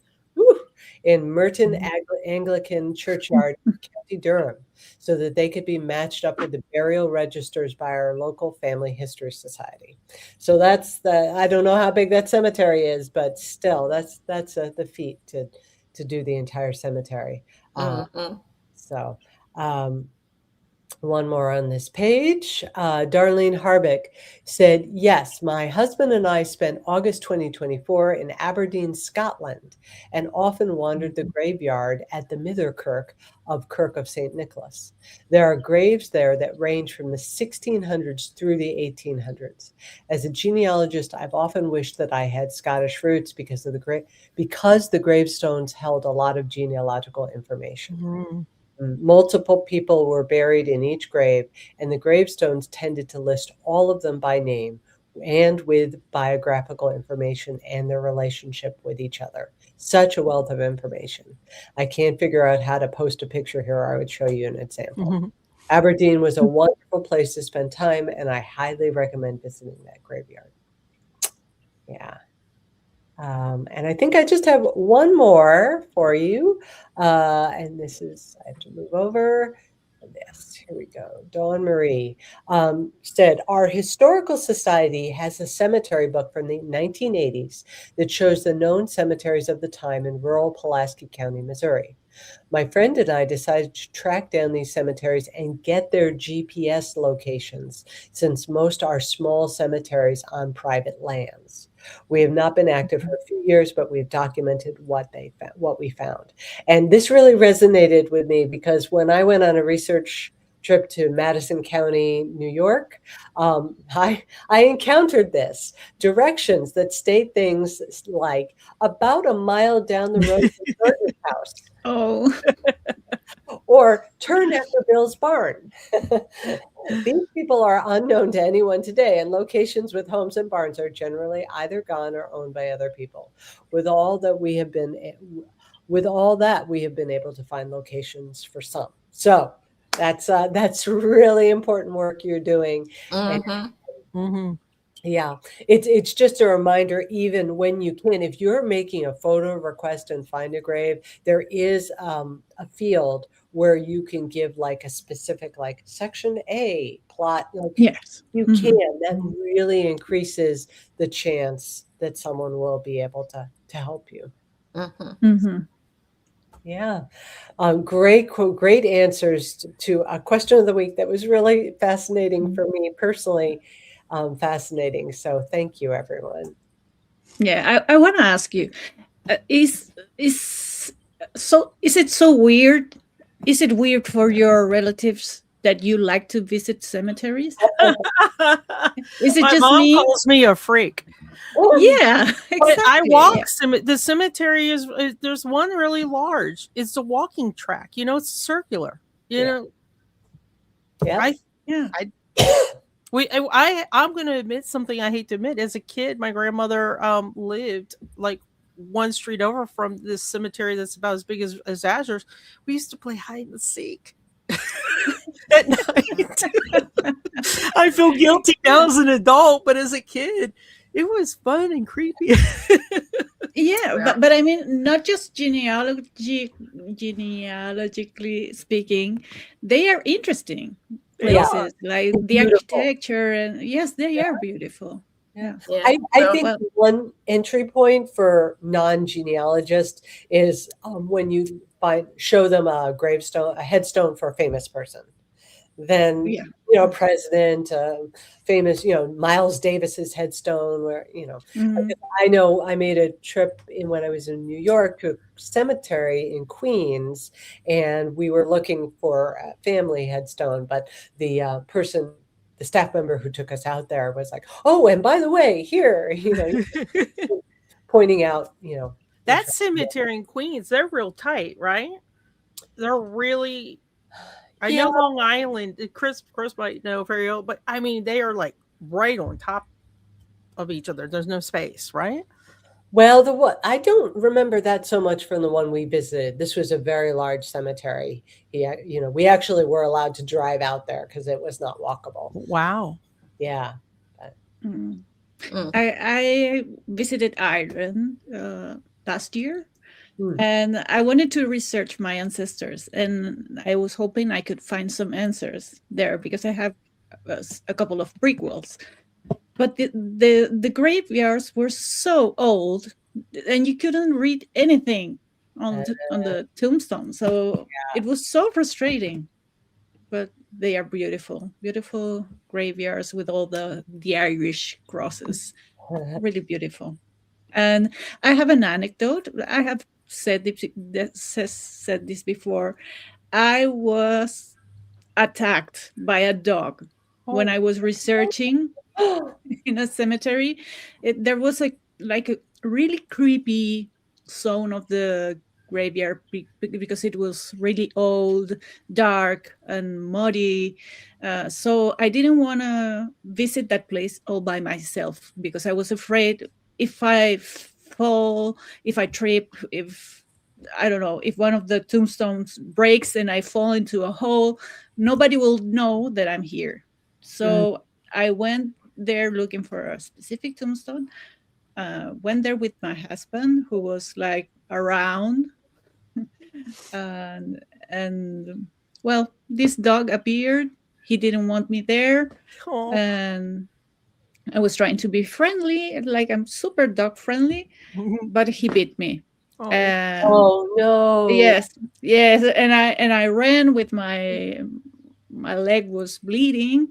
in Merton Anglican Churchyard, County Durham, so that they could be matched up with the burial registers by our local Family History Society. So I don't know how big that cemetery is, but still, that's the feat to do the entire cemetery. One more on this page. Darlene Harbeck said, yes, my husband and I spent August 2024 in Aberdeen, Scotland, and often wandered the graveyard at the Mitherkirk of Kirk of St. Nicholas. There are graves there that range from the 1600s through the 1800s. As a genealogist, I've often wished that I had Scottish roots because the gravestones held a lot of genealogical information. Mhm. Multiple people were buried in each grave, and the gravestones tended to list all of them by name and with biographical information and their relationship with each other. Such a wealth of information. I can't figure out how to post a picture here, or I would show you an example. Mhm. Aberdeen was a wonderful place to spend time, and I highly recommend visiting that graveyard. Yeah. And I think I just have one more for you. And this is, I have to move over. Yes, here we go. Dawn Marie said, our historical society has a cemetery book from the 1980s that shows the known cemeteries of the time in rural Pulaski County, Missouri. My friend and I decided to track down these cemeteries and get their GPS locations, since most are small cemeteries on private lands. We have not been active for a few years, but we've documented what we found. And this really resonated with me because when I went on a research trip to Madison County, New York, I encountered this directions that state things like about a mile down the road from Gardner's house, Oh, or turn after Bill's barn. These people are unknown to anyone today, and locations with homes and barns are generally either gone or owned by other people. With all that, we have been able to find locations for some. So that's really important work you're doing. Mhm. Mhm. Yeah, it's just a reminder, even when you can, if you're making a photo request and find a grave, there is a field where you can give like a specific, like section A plot, like yes. you Mhm. can. That really increases the chance that someone will be able to help you. Mhm. Mhm. Yeah. Great answers to a question of the week that was really fascinating for me personally. Fascinating. So thank you, everyone. Yeah, I want to ask you, is it so weird? Is it weird for your relatives that you like to visit cemeteries? Is it My just mom me? calls me a freak. Yeah, But I exactly. walk Yeah. the cemetery is there's one really large. It's a walking track. You know, it's circular. You Yeah. know, Yes. Yeah. I'm going to admit something I hate to admit. As a kid, my grandmother lived like one street over from this cemetery that's about as big as Azur's. We used to play hide and seek at night. I feel guilty now as an adult, but as a kid, it was fun and creepy. Yeah, Yeah. but I mean, not just genealogically speaking, they are interesting Yeah. places, like the Beautiful. architecture, and yes, they are beautiful. Yeah. Yeah. I Well, think one entry point for non-genealogists is when you show them a gravestone, a headstone for a famous person. Then, Yeah. president, famous, Miles Davis's headstone, where, Mhm. I know I made a trip when I was in New York to a cemetery in Queens, and we were looking for a family headstone, but the staff member who took us out there was like, "Oh, and by the way, here," pointing out, That cemetery in Queens, they're real tight, right? They're really. I Yeah. know Long Island. Chris might know very well, but I mean they are like right on top of each other. There's no space, right? Well, I don't remember that so much from the one we visited. This was a very large cemetery. Yeah, we actually were allowed to drive out there because it was not walkable. Wow. Yeah. Mm. Mm. I visited Ireland last year, Hmm. and I wanted to research my ancestors, and I was hoping I could find some answers there because I have a couple of prequels. But the graveyards were so old, and you couldn't read anything on the tombstone. So it was so frustrating. But they are beautiful, beautiful graveyards with all the Irish crosses. Really beautiful. And I have an anecdote. I have said said this before. I was attacked by a dog when I was researching in a cemetery. There was like a really creepy zone of the graveyard because it was really old, dark, and muddy. So I didn't want to visit that place all by myself because I was afraid if I fall, if I trip, if I don't know, if one of the tombstones breaks and I fall into a hole, nobody will know that I'm here. So I went there looking for a specific tombstone. Went there with my husband, who was like around, and well, this dog appeared. He didn't want me there, Oh. and I was trying to be friendly, like I'm super dog friendly, but he bit me. Oh. And Oh no. yes, and I ran with my leg was bleeding,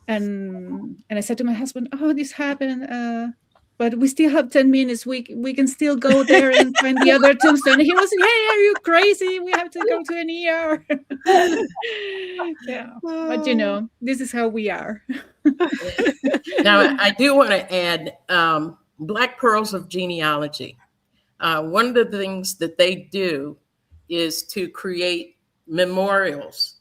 and I said to my husband, "Oh, this happened, but we still have 10 minutes. We can still go there and find the other tombstone." And he was, "Hey, are you crazy? We have to go to an ER." Yeah, but you know, this is how we are. Now, I do want to add Black Pearls of Genealogy. One of the things that they do is to create memorials.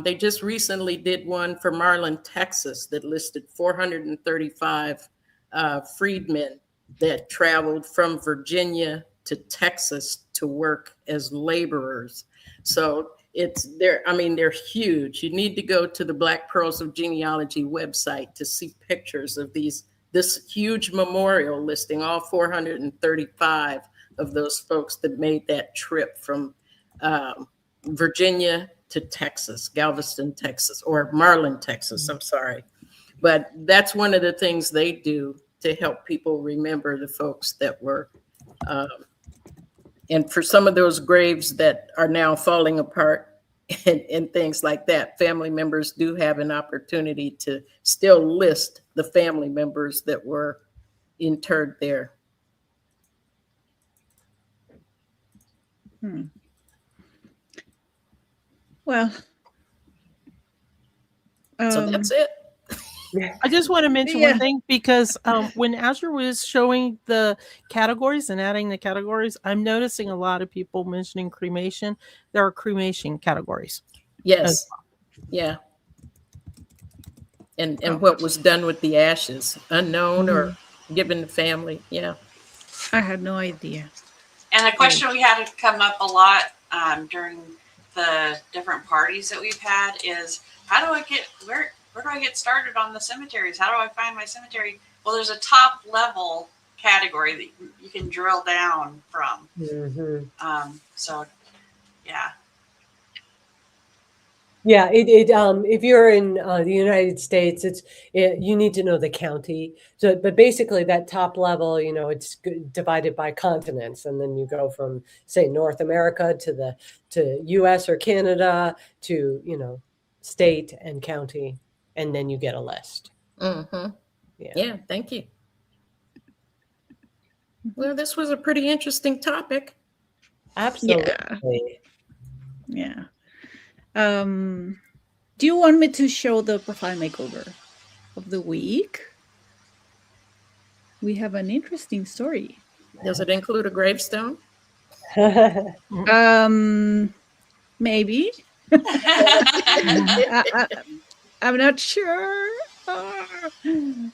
They just recently did one for Marlin, Texas, that listed 435 freedmen that traveled from Virginia to Texas to work as laborers. So they're huge. You need to go to the Black Pearls of Genealogy website to see pictures of this huge memorial listing all 435 of those folks that made that trip from Virginia to Texas, Galveston, Texas, or Marlin, Texas. I'm sorry. But that's one of the things they do to help people remember the folks that were, and for some of those graves that are now falling apart and things like that, family members do have an opportunity to still list the family members that were interred there. Well, So that's it. I just want to mention one thing, because when Azure was showing the categories and adding the categories, I'm noticing a lot of people mentioning cremation. There are cremation categories. Yes. Yeah. And what was done with the ashes, unknown or given to family. Yeah. I had no idea. And a question we had to come up a lot during the different parties that we've had is, how do I get where do I get started on the cemeteries? How do I find my cemetery? Well, there's a top level category that you can drill down from. So, yeah. Yeah, if you're in the United States, you need to know the county. So, but basically that top level, it's divided by continents, and then you go from, say, North America to U.S. or Canada to state and county, and then you get a list. Yeah, thank you. Well, this was a pretty interesting topic. Absolutely. Yeah. Do you want me to show the profile makeover of the week? We have an interesting story. Does it include a gravestone? Maybe. I'm not sure.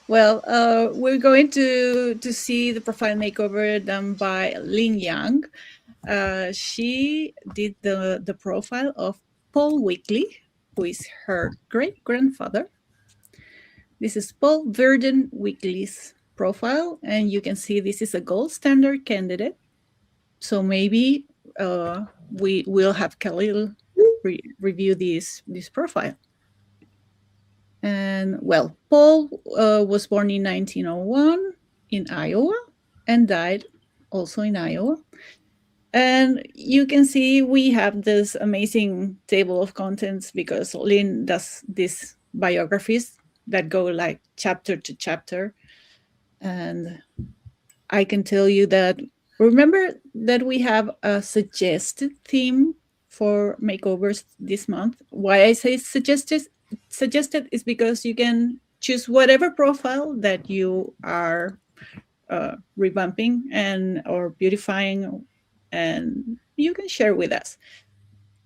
Well, we're going to see the profile makeover done by Lin Yang. She did the profile of Paul Wickley, who is her great-grandfather. This is Paul Verden Wickley's profile, and you can see this is a gold standard candidate. So maybe we will have Khalil review this profile. And well, Paul was born in 1901 in Iowa and died also in Iowa. And you can see we have this amazing table of contents because Lynn does these biographies that go like chapter to chapter. And I can tell you that, remember that we have a suggested theme for makeovers this month. Why I say suggested is because you can choose whatever profile that you are revamping and or beautifying, and you can share with us.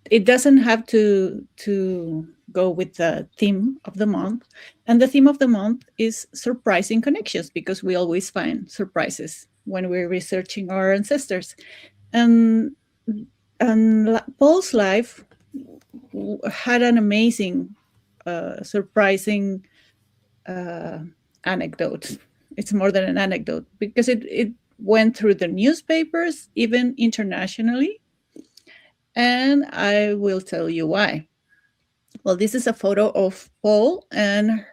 It doesn't have to go with the theme of the month, and the theme of the month is surprising connections, because we always find surprises when we're researching our ancestors. And Paul's life had an amazing surprising uh, anecdote. It's more than an anecdote because it went through the newspapers, even internationally. And I will tell you why. Well, this is a photo of Paul and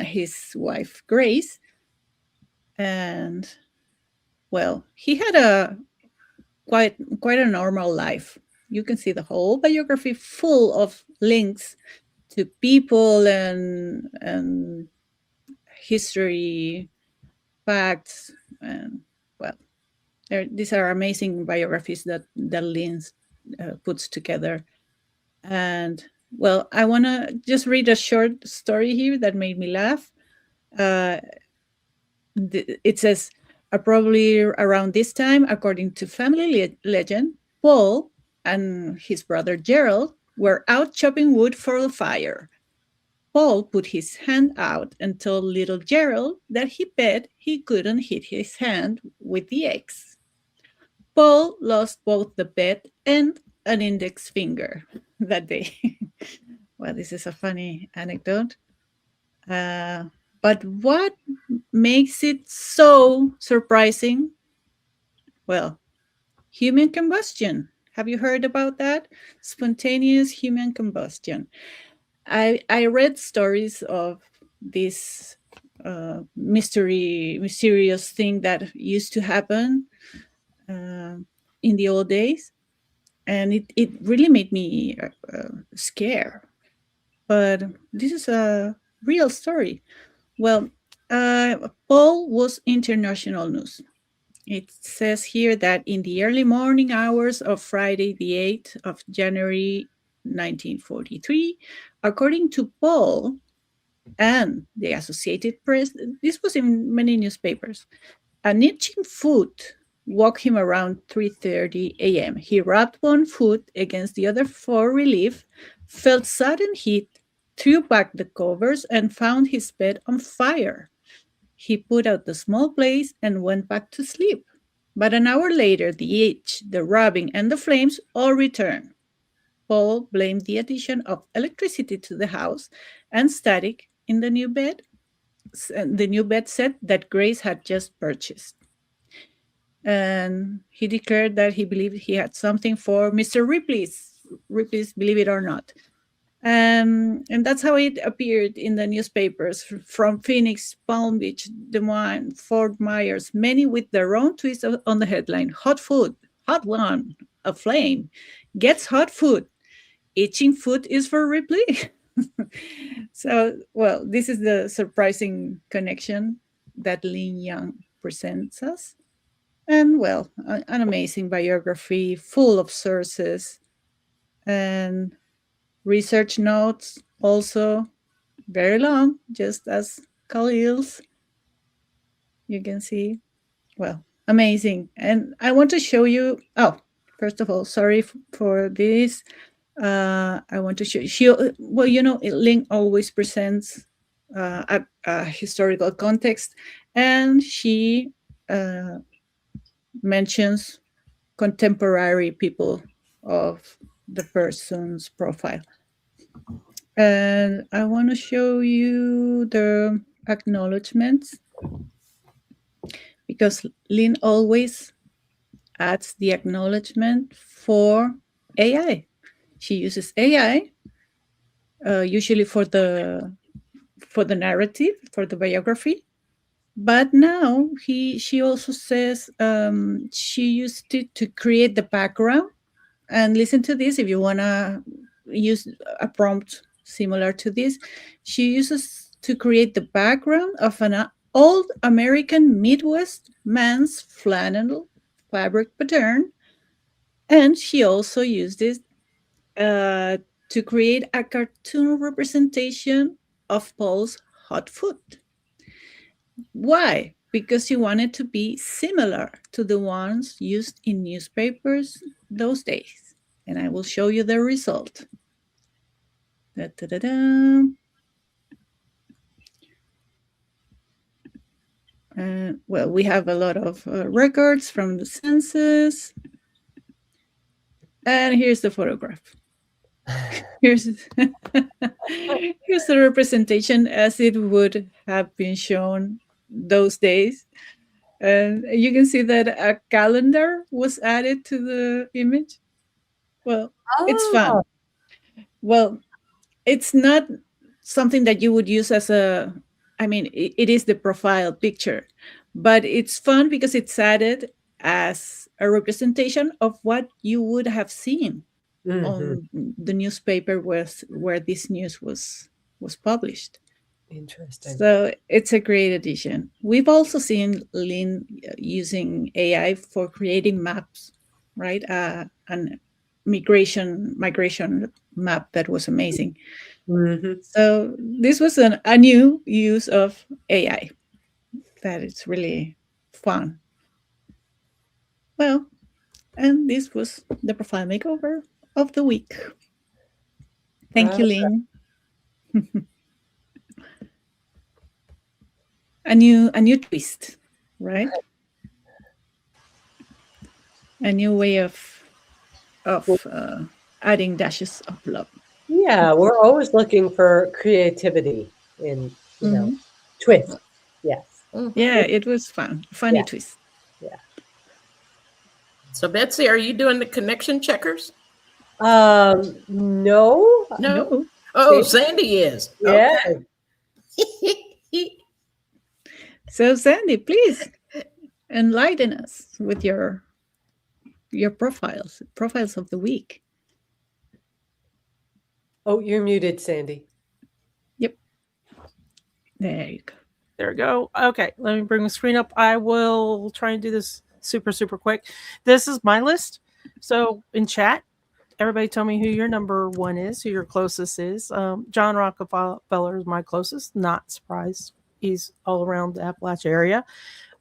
his wife Grace. And well, he had a quite a normal life. You can see the whole biography full of links to people and history facts. And well, these are amazing biographies that Lynn puts together. And well, I want to just read a short story here that made me laugh. Uh, it says, probably around this time, according to family legend, Paul and his brother Gerald were out chopping wood for the fire. Paul put his hand out and told little Gerald that he bet he couldn't hit his hand with the axe. Paul lost both the bet and an index finger that day. Well, this is a funny anecdote. But what makes it so surprising? Well, human combustion. Have you heard about that? Spontaneous human combustion. I read stories of this mysterious thing that used to happen in the old days, and it really made me scared. But this is a real story. Well, Paul was international news. It says here that in the early morning hours of Friday, the 8th of January, 1943, according to Paul and the Associated Press, this was in many newspapers, an itching foot woke him around 3:30 a.m. He rubbed one foot against the other for relief, felt sudden heat, threw back the covers, and found his bed on fire. He put out the small blaze and went back to sleep. But an hour later, the itch, the rubbing, and the flames all returned. Paul blamed the addition of electricity to the house and static in the new bed set that Grace had just purchased. And he declared that he believed he had something for Mr. Ripley's, believe it or not. And that's how it appeared in the newspapers from Phoenix, Palm Beach, Des Moines, Fort Myers, many with their own twist on the headline: hot food, hot one, a flame, gets hot food, itching foot is for Ripley. So, well, this is the surprising connection that Lin Young presents us. And well, an amazing biography full of sources and research notes, also very long, just as Khalil's. You can see, well, amazing. And I want to show you, oh, first of all, sorry for this. I want to show, well, Link always presents a historical context, and she mentions contemporary people of the person's profile. And I want to show you the acknowledgements, because Lynn always adds the acknowledgement for AI. She uses AI usually for the narrative, for the biography, But now she also says she used it to create the background. And listen to this if you want to use a prompt similar to this. She uses to create the background of an old American Midwest man's flannel fabric pattern. And she also used this to create a cartoon representation of Paul's hot food. Why? Because she wanted to be similar to the ones used in newspapers those days. And I will show you the result. Da, da, da, da. Well, we have a lot of records from the census. And here's the photograph. Here's, here's the representation as it would have been shown those days. And you can see that a calendar was added to the image. Well, it's fun. Well, it's not something that you would use as a, I mean, it is the profile picture, but it's fun because it's added as a representation of what you would have seen on the newspaper where this news was published. Interesting. So it's a great addition. We've also seen Lynn using AI for creating maps, right? An migration map that was amazing. So this was a new use of AI that is really fun. Well, and this was the profile makeover of the week. Thank you, Lynn. A new twist, right? A new way of adding dashes of love. Yeah, we're always looking for creativity in, twist. Yes. Yeah, it was fun. Funny twist. Yeah. So Betsy, are you doing the connection checkers? No. Oh, Sandy is. Yeah. Okay. So Sandy, please enlighten us with your profiles of the week. Oh, you're muted, Sandy. Yep. There you go. There we go. Okay, let me bring the screen up. I will try and do this super quick. This is my list. So in chat, everybody tell me who your number one is, who your closest is. John Rockefeller is my closest. Not surprised. He's all around the Appalachia area.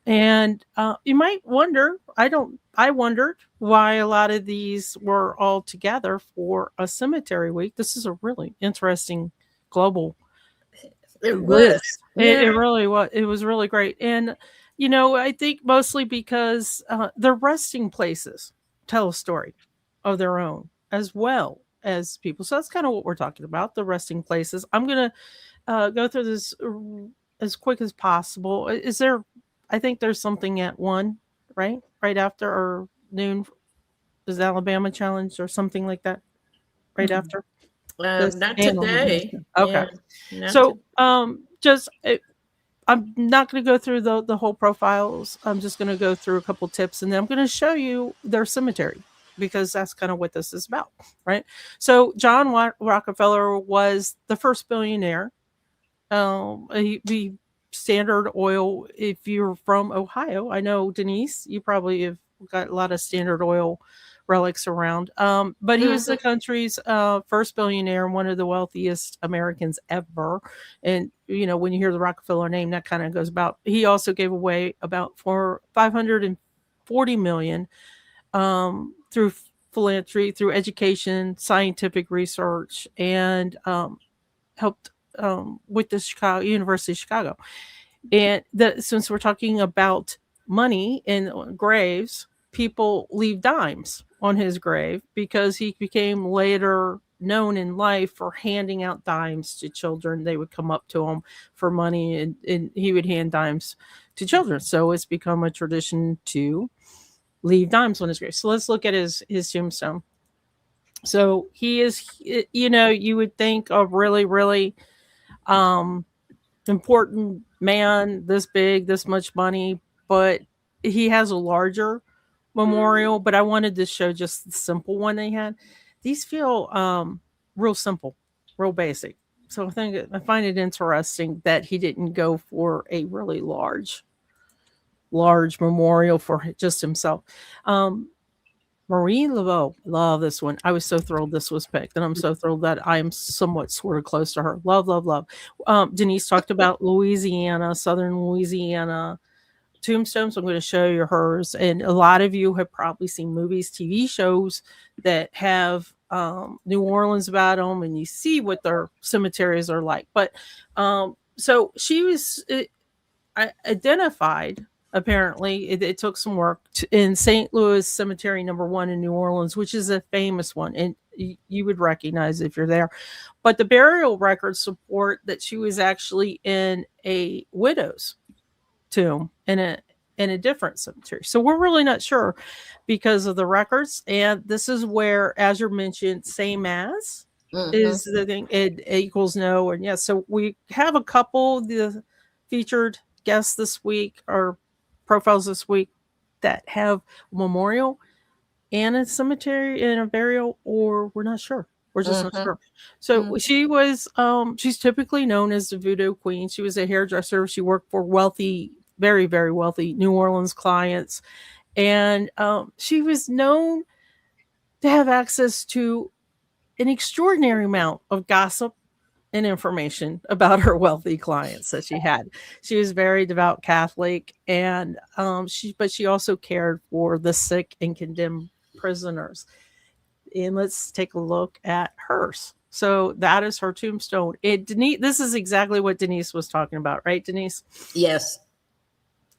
And you might wonder, I wondered why a lot of these were all together for a cemetery week. This is a really interesting global list. It really was. It was really great. And, I think mostly because the resting places tell a story of their own as well as people. So that's kind of what we're talking about, the resting places. I'm going to go through this as quick as possible. Is there, I think there's something at 1, right? Right after or noon. Is the Alabama challenge or something like that? Right after? Not today. Okay. Yeah, so I'm not going to go through the whole profiles. I'm just going to go through a couple tips, and then I'm going to show you their cemetery, because that's kind of what this is about, right? So John Rockefeller was the first billionaire. He Standard Oil, if you're from Ohio, I know, Denise, you probably have got a lot of Standard Oil relics around. But he was the country's first billionaire and one of the wealthiest Americans ever. And, when you hear the Rockefeller name, that kind of goes about. He also gave away about $540 million through philanthropy, through education, scientific research, and helped with the University of Chicago. And since we're talking about money and graves, people leave dimes on his grave because he became later known in life for handing out dimes to children. They would come up to him for money, and he would hand dimes to children. So it's become a tradition to leave dimes on his grave. So let's look at his tombstone. So he is, you would think a really, really important man, this big, this much money, but he has a larger memorial. But I wanted to show just the simple one they had. These feel real simple, real basic. So I find it interesting that he didn't go for a really large memorial for just himself. Marie Laveau, love this one. I was so thrilled this was picked, and I'm so thrilled that I'm somewhat sort of close to her. Love, love, love. Denise talked about Louisiana, Southern Louisiana tombstones. I'm going to show you hers, and a lot of you have probably seen movies, TV shows that have New Orleans about them, and you see what their cemeteries are like. But so she was identified. Apparently, it took some work in St. Louis Cemetery Number 1 in New Orleans, which is a famous one, and you would recognize it if you're there. But the burial records support that she was actually in a widow's tomb in a different cemetery. So we're really not sure because of the records. And this is where, as you mentioned, same as is the thing. It equals no, and yes. So we have a couple of the featured guests this week, or profiles this week, that have a memorial and a cemetery and a burial, or we're not sure. We're just not sure. So she was she's typically known as the voodoo queen. She was a hairdresser. She worked for wealthy, very, very wealthy New Orleans clients. And she was known to have access to an extraordinary amount of gossip and information about her wealthy clients that she had. She was very devout Catholic, and she also cared for the sick and condemned prisoners. And let's take a look at hers. So that is her tombstone. Denise, this is exactly what Denise was talking about, right, Denise? Yes.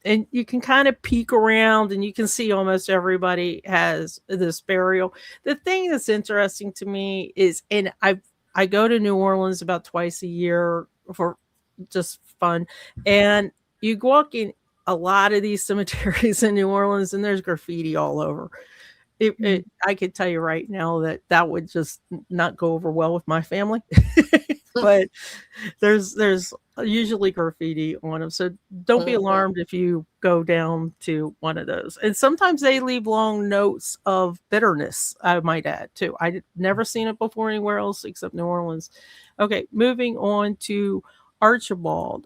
And you can kind of peek around and you can see almost everybody has this burial. The thing that's interesting to me is, and I go to New Orleans about twice a year for just fun. And you walk in a lot of these cemeteries in New Orleans and there's graffiti all over. I could tell you right now that would just not go over well with my family. But there's usually graffiti on them. So don't be alarmed if you go down to one of those. And sometimes they leave long notes of bitterness, I might add, too. I've never seen it before anywhere else except New Orleans. Okay, moving on to Archibald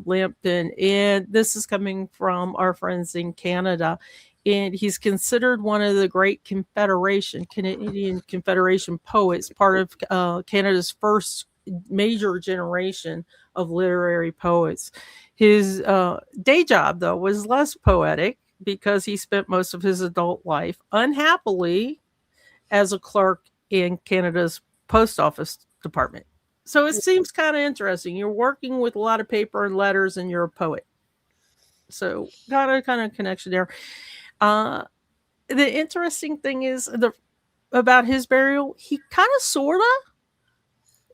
Lampton. And this is coming from our friends in Canada. And he's considered one of the great Canadian Confederation poets, part of Canada's first major generation of literary poets. His day job, though, was less poetic because he spent most of his adult life unhappily as a clerk in Canada's post office department. So it seems kind of interesting. You're working with a lot of paper and letters and you're a poet. So got a kind of connection there. The interesting thing is about his burial, he kind of sort of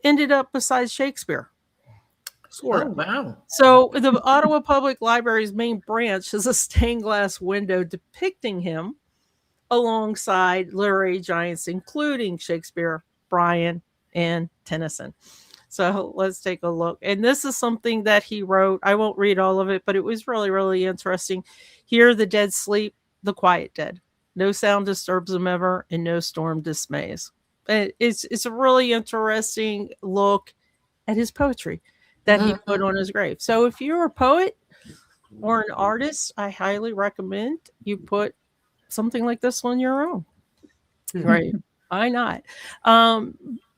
ended up beside Shakespeare. Sort of. Oh, wow. So the Ottawa Public Library's main branch has a stained glass window depicting him alongside literary giants, including Shakespeare, Bryan, and Tennyson. So let's take a look. And this is something that he wrote. I won't read all of it, but it was really, really interesting. Here the dead sleep, the quiet dead. No sound disturbs them ever, and no storm dismays. It's a really interesting look at his poetry that he put on his grave. So if you're a poet or an artist, I highly recommend you put something like this on your own. Right? Why not?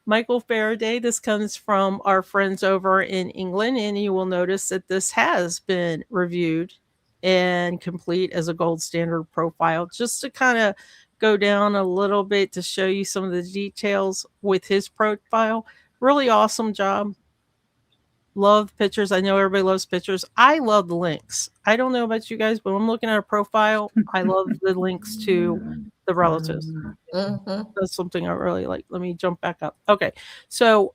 Michael Faraday, this comes from our friends over in England, and you will notice that this has been reviewed and complete as a gold standard profile, just to kind of go down a little bit to show you some of the details with his profile. Really awesome job. Love pictures. I know everybody loves pictures. I love the links. I don't know about you guys, but when I'm looking at a profile, I love the links to the relatives. That's something I really like. Let me jump back up. Okay. So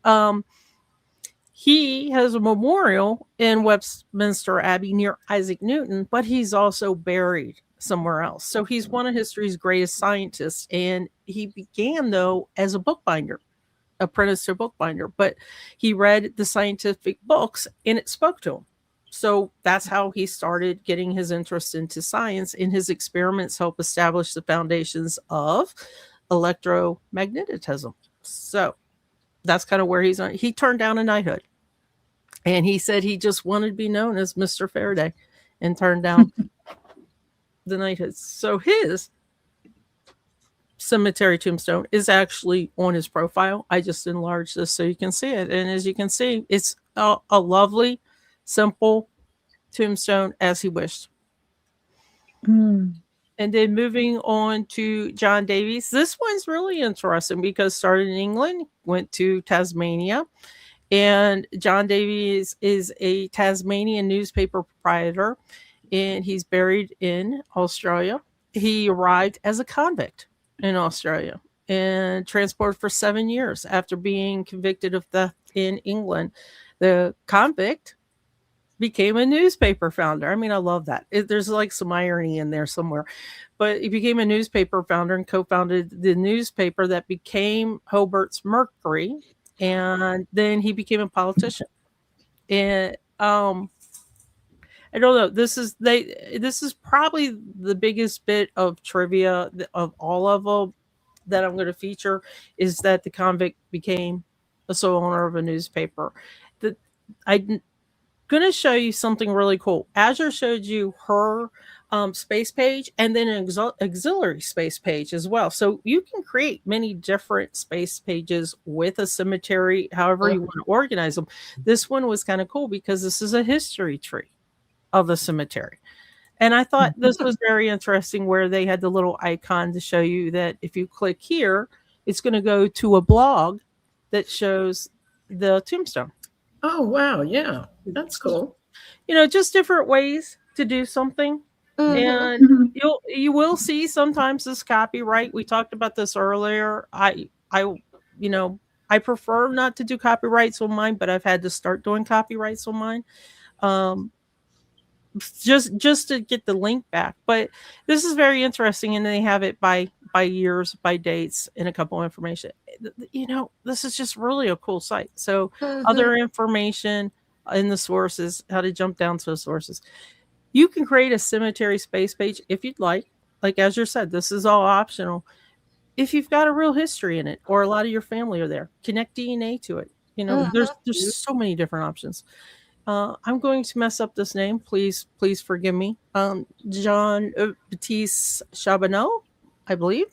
he has a memorial in Westminster Abbey near Isaac Newton, but he's also buried somewhere else. So he's one of history's greatest scientists. And he began, though, as a bookbinder apprentice to a bookbinder, but he read the scientific books and it spoke to him. So that's how he started getting his interest into science, and his experiments help establish the foundations of electromagnetism. So that's kind of where he's on. He turned down a knighthood, and he said he just wanted to be known as Mr. Faraday, and turned down the knighthood. So his cemetery tombstone is actually on his profile. I just enlarged this so you can see it. And as you can see, it's a lovely, simple tombstone as he wished. Mm. And then moving on to John Davies. This one's really interesting because started in England, went to Tasmania. And John Davies is a Tasmanian newspaper proprietor, and he's buried in Australia. He arrived as a convict in Australia and transported for 7 years after being convicted of theft in England. The convict became a newspaper founder. I mean, I love that. There's like some irony in there somewhere. But he became a newspaper founder and co-founded the newspaper that became Hobart's Mercury. And then he became a politician. And I don't know. This is probably the biggest bit of trivia of all of them that I'm going to feature, is that the convict became a sole owner of a newspaper. I'm going to show you something really cool. Azure showed you her space page and then an auxiliary space page as well. So you can create many different space pages with a cemetery, however you want to organize them. This one was kind of cool because this is a history tree of the cemetery. And I thought this was very interesting, where they had the little icon to show you that if you click here, it's going to go to a blog that shows the tombstone. Oh, wow. Yeah, that's cool. You know, just different ways to do something. And you will see sometimes this copyright. We talked about this earlier. I prefer not to do copyrights on mine, but I've had to start doing copyrights on mine. Just to get the link back. But this is very interesting, and they have it by years, by dates, and a couple of information. You know, this is just really a cool site. So other information in the sources, how to jump down to the sources. You can create a cemetery space page if you'd like. Like Azure said, this is all optional. If you've got a real history in it, or a lot of your family are there, connect DNA to it. You know, there's so many different options. I'm going to mess up this name. Please forgive me. Jean Baptiste Charbonneau, I believe.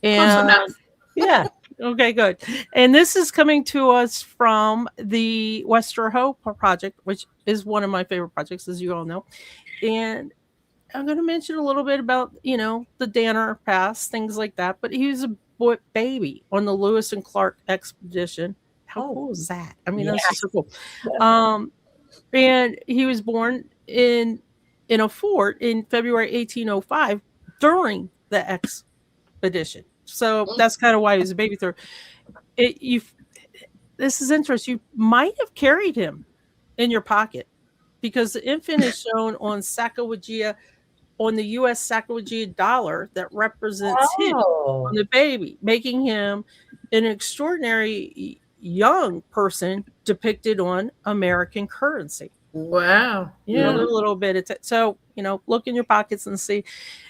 And yeah. Okay, good. And this is coming to us from the Westerho project, which is one of my favorite projects, as you all know. And I'm going to mention a little bit about, you know, the Danner Pass, things like that. But he was a baby on the Lewis and Clark expedition. How cool is that? I mean, that's just so cool. And he was born in a fort in February 1805 during the expedition. So that's kind of why he was a baby thrower. This is interesting. You might have carried him in your pocket, because the infant is shown on Sacagawea, on the U.S. Sacagawea dollar that represents him on the baby, making him an extraordinary young person depicted on American currency. Wow. Yeah, a little bit. So, you know, look in your pockets and see.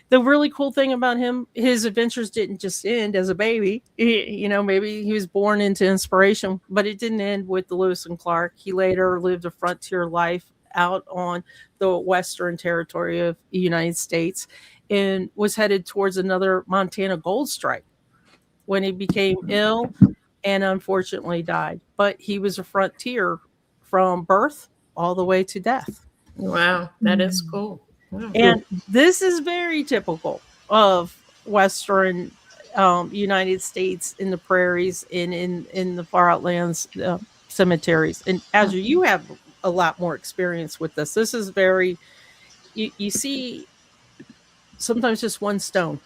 The really cool thing about him, his adventures didn't just end as a baby. Maybe he was born into inspiration, but it didn't end with the Lewis and Clark. He later lived a frontier life out on the western territory of the United States, and was headed towards another Montana gold strike when he became ill and unfortunately died. But he was a frontier from birth all the way to death. Wow, that is cool. Wow. And this is very typical of Western United States, in the prairies and in the far outlands cemeteries. And Azure, you have a lot more experience with this. This is very, you see sometimes just one stone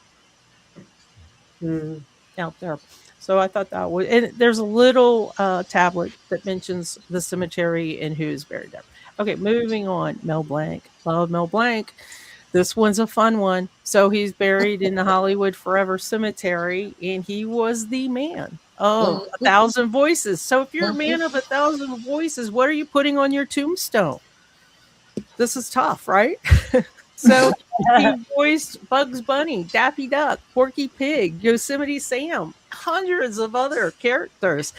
out there. So I thought that was, and there's a little tablet that mentions the cemetery and who's buried there. Okay, moving on. Mel Blanc. Love Mel Blanc. This one's a fun one. So he's buried in the Hollywood Forever Cemetery, and he was the man of 1,000 voices. So if you're a man of 1,000 voices, what are you putting on your tombstone? This is tough, right? So he voiced Bugs Bunny, Daffy Duck, Porky Pig, Yosemite Sam, hundreds of other characters.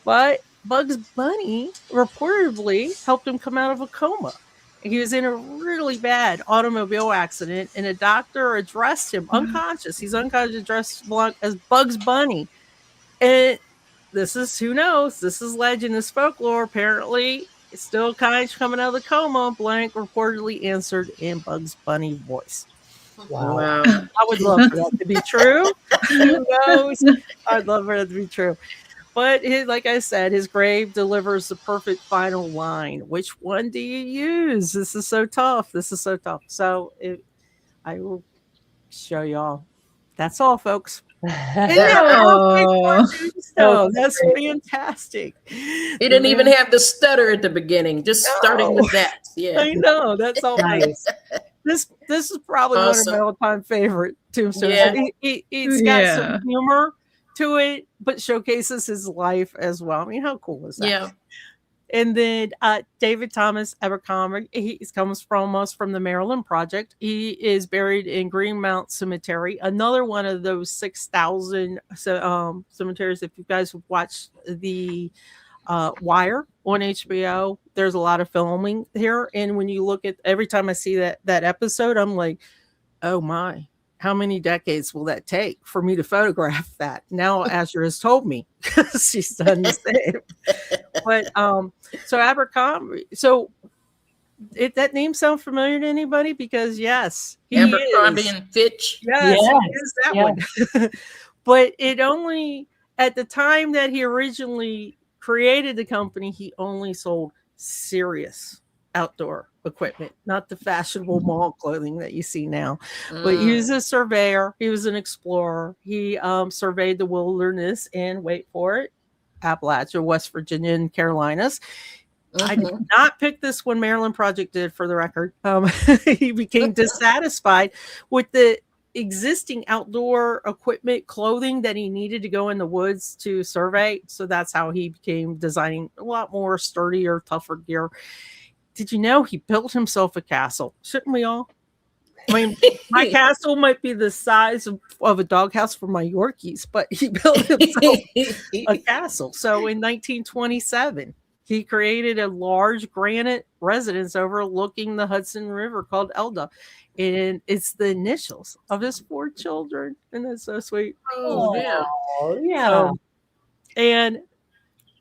But Bugs Bunny reportedly helped him come out of a coma. He was in a really bad automobile accident, and a doctor addressed him unconscious. He's unconscious, dressed as Bugs Bunny. And this is, who knows? This is legend, this folklore. Apparently, it's still kind of coming out of the coma. Blank reportedly answered in Bugs Bunny voice. Wow. I would love for that to be true. Who knows? I'd love for that to be true. But like I said, his grave delivers the perfect final line. Which one do you use? This is so tough. This is so tough. So I will show y'all. That's all, folks. Oh. That's fantastic. He didn't even have the stutter at the beginning. Just starting with that. Yeah, I know. That's all Nice. This is probably Awesome. one of my all-time favorite tombstones. Yeah. It's got some humor to it, but showcases his life as well. I mean, how cool is that? Yeah. And then David Thomas Abercrombie, he comes from us from the Maryland Project. He is buried in Greenmount Cemetery, another one of those 6,000 cemeteries. If you guys have watched the Wire on HBO, there's a lot of filming here. And when you look at, every time I see that episode, I'm like, oh my, how many decades will that take for me to photograph that? Now Asher has told me, because she's done the same. But so Abercrombie, so that name sound familiar to anybody? Because yes, he Abercrombie is. and Fitch. Yes, it is that one. But it only, at the time that he originally created the company, he only sold serious outdoor equipment, not the fashionable mall clothing that you see now. But he was a surveyor. He was an explorer. He surveyed the wilderness in, wait for it, Appalachia, West Virginia, and Carolinas. I did not pick this one. Maryland Project did, for the record. He became dissatisfied with the existing outdoor equipment, clothing that he needed to go in the woods to survey. So that's how he became designing a lot more sturdier, tougher gear. Did you know he built himself a castle? Shouldn't we all? I mean, my castle might be the size of a doghouse for my Yorkies, but he built himself a castle. So in 1927, he created a large granite residence overlooking the Hudson River called Elda. And it's the initials of his 4 children. And that's so sweet. Oh, yeah. Oh, yeah. And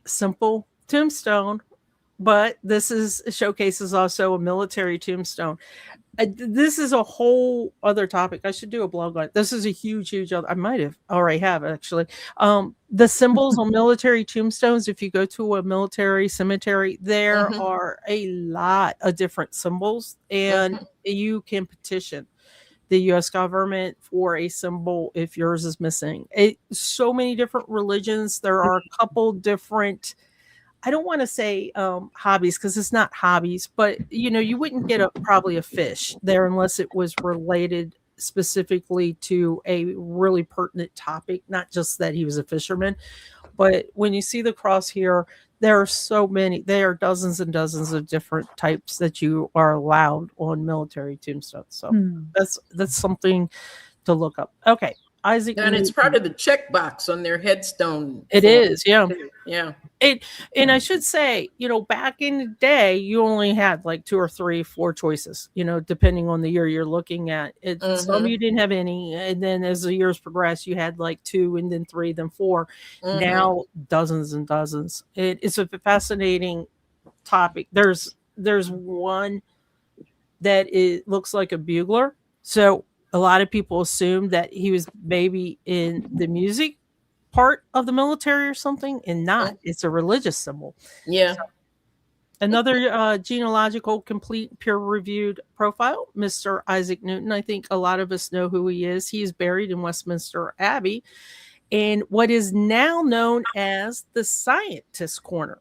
simple tombstone. But this showcases also a military tombstone. This is a whole other topic. I should do a blog on it. This is a huge I might have already have actually. The symbols on military tombstones, if you go to a military cemetery, there are a lot of different symbols, and you can petition the U.S. government for a symbol if yours is missing. So many different religions. There are a couple different, I don't want to say hobbies, because it's not hobbies, but you wouldn't get probably a fish there unless it was related specifically to a really pertinent topic, not just that he was a fisherman. But when you see the cross here, there are so many, there are dozens and dozens of different types that you are allowed on military tombstones. So that's something to look up. Okay. Isaac, and it's part of the checkbox on their headstone. It is, yeah. Yeah. And I should say, back in the day, you only had like 2 or 3, 4 choices, depending on the year you're looking at. Some you didn't have any. And then as the years progressed, you had like 2 and then 3, then 4. Now, dozens and dozens. It's a fascinating topic. There's one that looks like a bugler. So a lot of people assume that he was maybe in the music part of the military or something, and not. It's a religious symbol. Yeah. So, another genealogical, complete, peer-reviewed profile, Mr. Isaac Newton. I think a lot of us know who he is. He is buried in Westminster Abbey in what is now known as the Scientist Corner.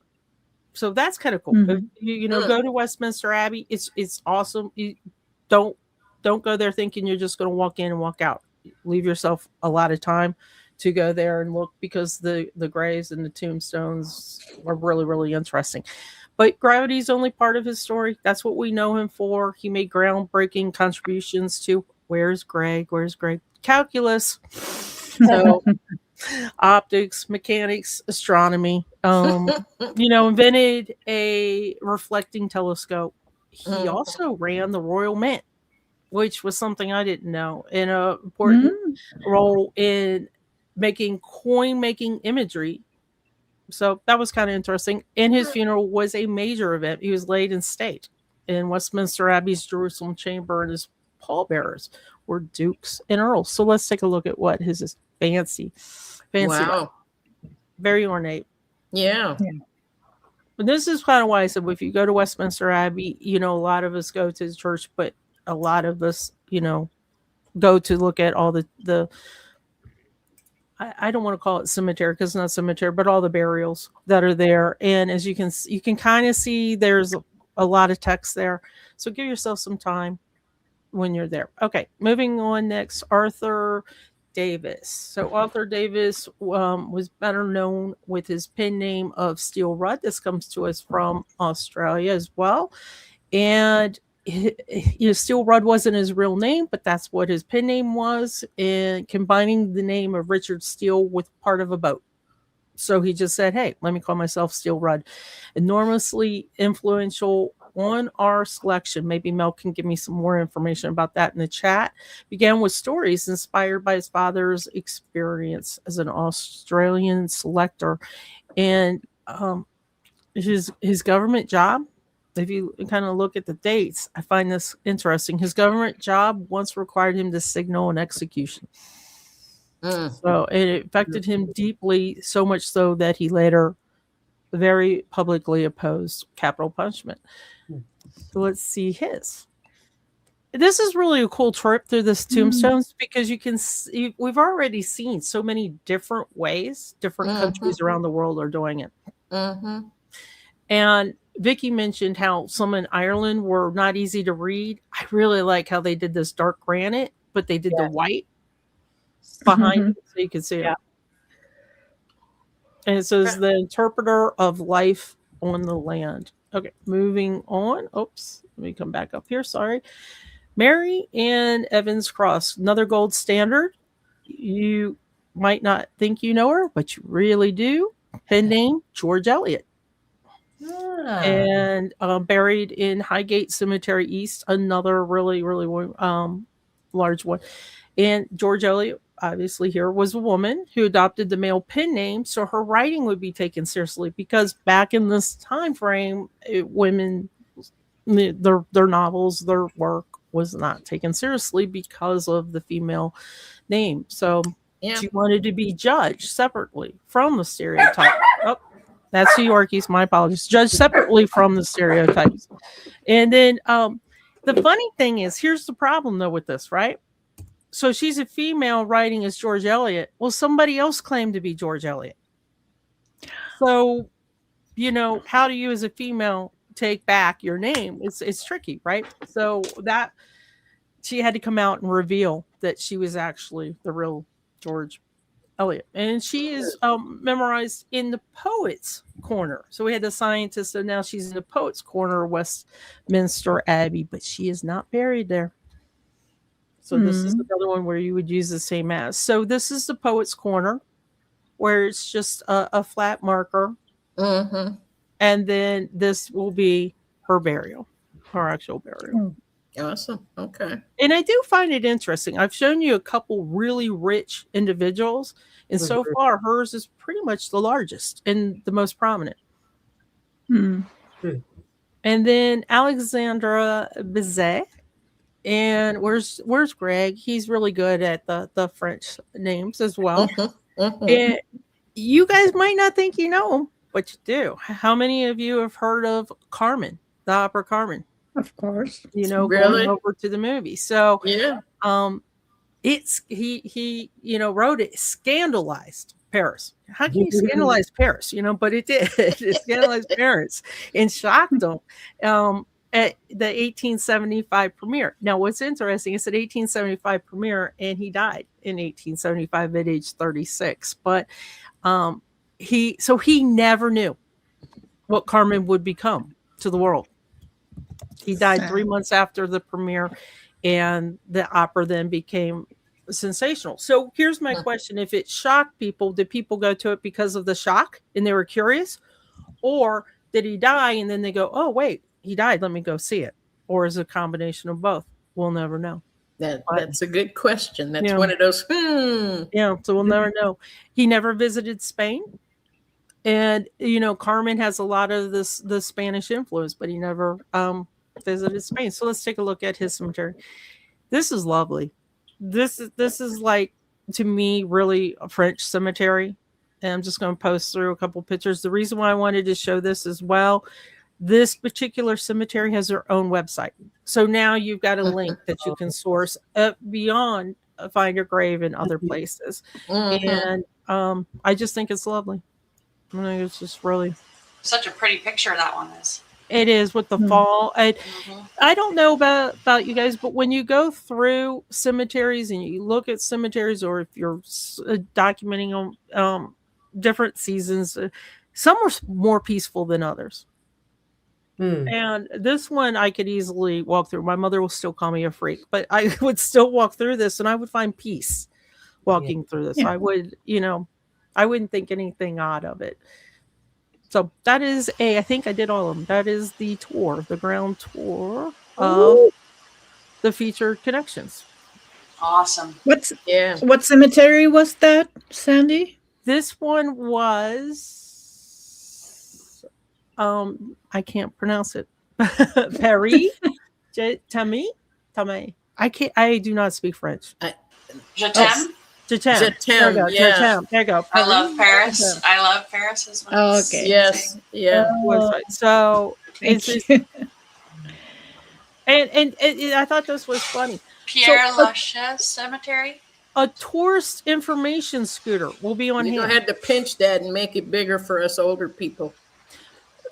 So that's kind of cool. If you go to Westminster Abbey. It's awesome. You don't go there thinking you're just going to walk in and walk out. Leave yourself a lot of time to go there and look because the graves and the tombstones are really, really interesting. But gravity is only part of his story. That's what we know him for. He made groundbreaking contributions to Where's Greg? Calculus. So optics, mechanics, astronomy. Invented a reflecting telescope. He also ran the Royal Mint, which was something I didn't know, and an important role in making coin-making imagery. So that was kind of interesting. And his funeral was a major event. He was laid in state in Westminster Abbey's Jerusalem chamber, and his pallbearers were dukes and earls. So let's take a look at what his is fancy. Wow. Very ornate. Yeah. But this is kind of why I said, if you go to Westminster Abbey, a lot of us go to the church, but a lot of us, go to look at all the I don't want to call it cemetery because it's not cemetery, but all the burials that are there. And as you can kind of see, there's a lot of text there. So give yourself some time when you're there. Okay, moving on next, Arthur Davis. So Arthur Davis was better known with his pen name of Steel Rudd. This comes to us from Australia as well. And Steel Rudd wasn't his real name, but that's what his pen name was, and combining the name of Richard Steele with part of a boat. So he just said, hey, let me call myself Steel Rudd. Enormously influential on our selection. Maybe Mel can give me some more information about that in the chat. Began with stories inspired by his father's experience as an Australian selector. And his government job, if you kind of look at the dates, I find this interesting. His government job once required him to signal an execution. So it affected him deeply, so much so that he later very publicly opposed capital punishment. So let's see his. This is really a cool trip through this tombstones because you can see, we've already seen so many different ways different countries around the world are doing it. And Vicky mentioned how some in Ireland were not easy to read. I really like how they did this dark granite, but they did the white behind it so you can see it. And it says the interpreter of life on the land. Okay, moving on. Oops, let me come back up here. Sorry. Mary Ann Evans Cross, another gold standard. You might not think you know her, but you really do. Pen name, George Eliot. And buried in Highgate Cemetery East, another really, really large one. And George Eliot, obviously here, was a woman who adopted the male pen name so her writing would be taken seriously, because back in this time frame, women, their novels, their work was not taken seriously because of the female name. So she wanted to be judged separately from the stereotype. Oh, that's the Yorkies. My apologies. Judged separately from the stereotypes. And then the funny thing is, here's the problem though with this, right? So she's a female writing as George Eliot. Well, somebody else claimed to be George Eliot. So, how do you as a female take back your name? It's tricky, right? So that she had to come out and reveal that she was actually the real George Eliot. And she is memorized in the Poets' Corner. So we had the scientist, so now she's in the Poets' Corner of Westminster Abbey, but she is not buried there. So this is another one where you would use the same as. So this is the Poets' Corner, where it's just a flat marker. And then this will be her burial, her actual burial. Awesome. Okay. And I do find it interesting. I've shown you a couple really rich individuals, and so far hers is pretty much the largest and the most prominent. And then Alexandra Bizet. And where's Greg? He's really good at the French names as well. And you guys might not think you know him, but you do. How many of you have heard of Carmen, the opera Carmen? Of course. Going over to the movie. So it's he wrote it, scandalized Paris. How can you scandalize Paris? But it did. It scandalized Paris and shocked them. at the 1875 premiere. Now, what's interesting is at 1875 premiere, and he died in 1875 at age 36. But he never knew what Carmen would become to the world. He died 3 months after the premiere, and the opera then became sensational. So here's my question. If it shocked people, did people go to it because of the shock and they were curious? Or did he die and then they go, oh, wait, he died, let me go see it? Or is it a combination of both? We'll never know. That's a good question. That's one of those, Yeah, so we'll never know. He never visited Spain. And, Carmen has a lot of the Spanish influence, but he never visited Spain. So let's take a look at his cemetery. This is lovely. This is like, to me, really a French cemetery. And I'm just going to post through a couple pictures. The reason why I wanted to show this as well, this particular cemetery has their own website. So now you've got a link that you can source beyond Find Your Grave and other places. And I just think it's lovely. I think it's just really such a pretty picture that one is. It is with the fall. I don't know about you guys, but when you go through cemeteries and you look at cemeteries, or if you're documenting different seasons, some are more peaceful than others. And this one I could easily walk through. My mother will still call me a freak, but I would still walk through this and I would find peace walking through this. I would, I wouldn't think anything odd of it. So that is I think I did all of them. That is the tour, the ground tour of the featured connections. Awesome. What cemetery was that, Sandy? This one was, I can't pronounce it. Paris, Tammy. I do not speak French. Jetem. There you go. I love Paris. I love Paris as well. Oh, okay. Yes. Yeah. So it's just, and I thought this was funny. Pierre Lachaise Cemetery. A tourist information scooter will be on hand. You had to pinch that and make it bigger for us older people.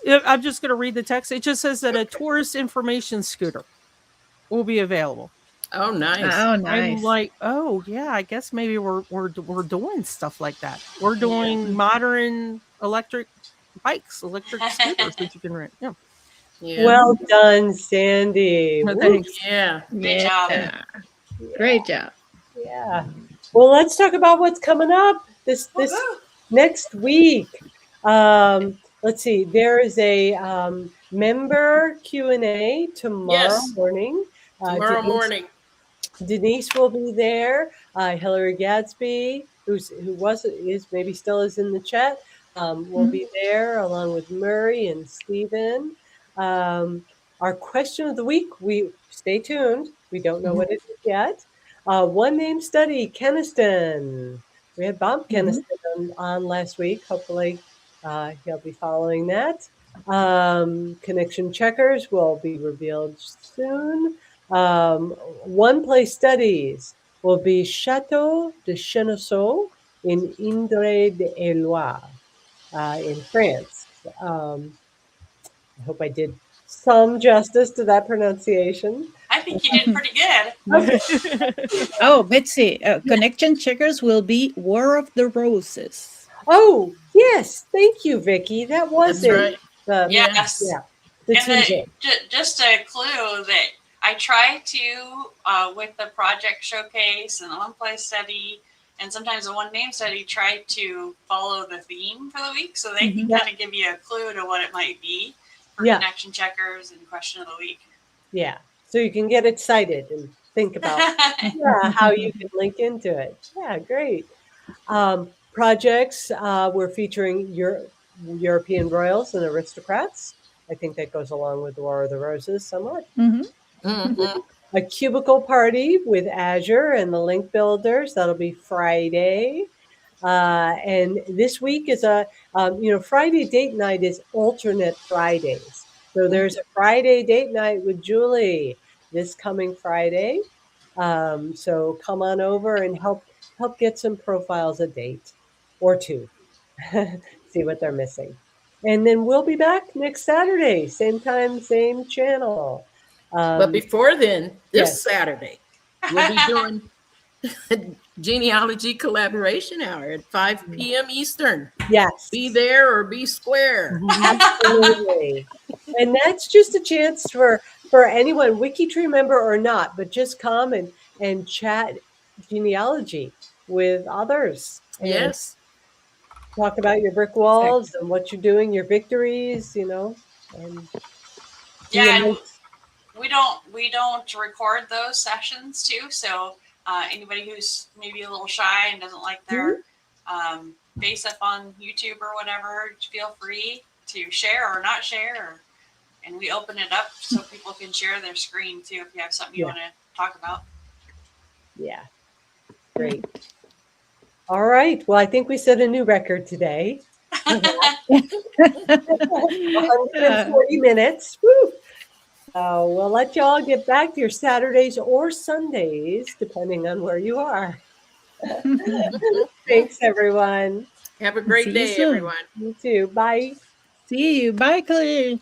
I'm just going to read the text. It just says that a tourist information scooter will be available. Oh, nice. Oh, nice. I'm like, oh, yeah, I guess maybe we're doing stuff like that. We're doing modern electric bikes, electric scooters that you can rent. Yeah. Well done, Sandy. Thanks. Yeah. Good job. Great job. Yeah. Well, let's talk about what's coming up this next week. Let's see. There is a member Q&A tomorrow morning. Tomorrow morning. Denise will be there. Hillary Gadsby, who maybe still is in the chat, will be there along with Murray and Stephen. Our question of the week, stay tuned. We don't know what it is yet. One name study, Keniston. We had Bob Keniston on last week. Hopefully he'll be following that. Connection checkers will be revealed soon. One place studies will be Château de Chenonceau in Indre-et-Loire in France. I hope I did some justice to that pronunciation. I think you did pretty good. Oh, Betsy, connection checkers will be War of the Roses. Oh, yes. Thank you, Vicky. That was That's right. Yes. Yeah. And just a clue that I try to, with the project showcase and the one place study, and sometimes the one name study, try to follow the theme for the week so they can kind of give you a clue to what it might be for connection checkers and question of the week. Yeah. So you can get excited and think about how you can link into it. Yeah, great. Projects, we're featuring European royals and aristocrats. I think that goes along with the War of the Roses somewhat. A cubicle party with Azure and the link builders. That'll be Friday. And this week is Friday date night is alternate Fridays. So there's a Friday date night with Julie this coming Friday. So come on over and help get some profiles a date or two. See what they're missing. And then we'll be back next Saturday, same time, same channel. But before then, this yes. Saturday, we'll be doing Genealogy Collaboration Hour at 5 p.m. Eastern. Yes. Be there or be square. Absolutely. And that's just a chance for anyone, WikiTree member or not, but just come and chat genealogy with others. And Yes. talk about your brick walls and what you're doing, your victories, you know. And Yeah, and we don't record those sessions too. So anybody who's maybe a little shy and doesn't like their face up on YouTube or whatever, feel free to share or not share. And we open it up so people can share their screen too if you have something you want to talk about. Yeah. Great. All right. Well, I think we set a new record today. 140 minutes. Woo. So we'll let y'all get back to your Saturdays or Sundays, depending on where you are. Thanks, everyone. Have a great day, everyone. You too. Bye. See you. Bye, Claire.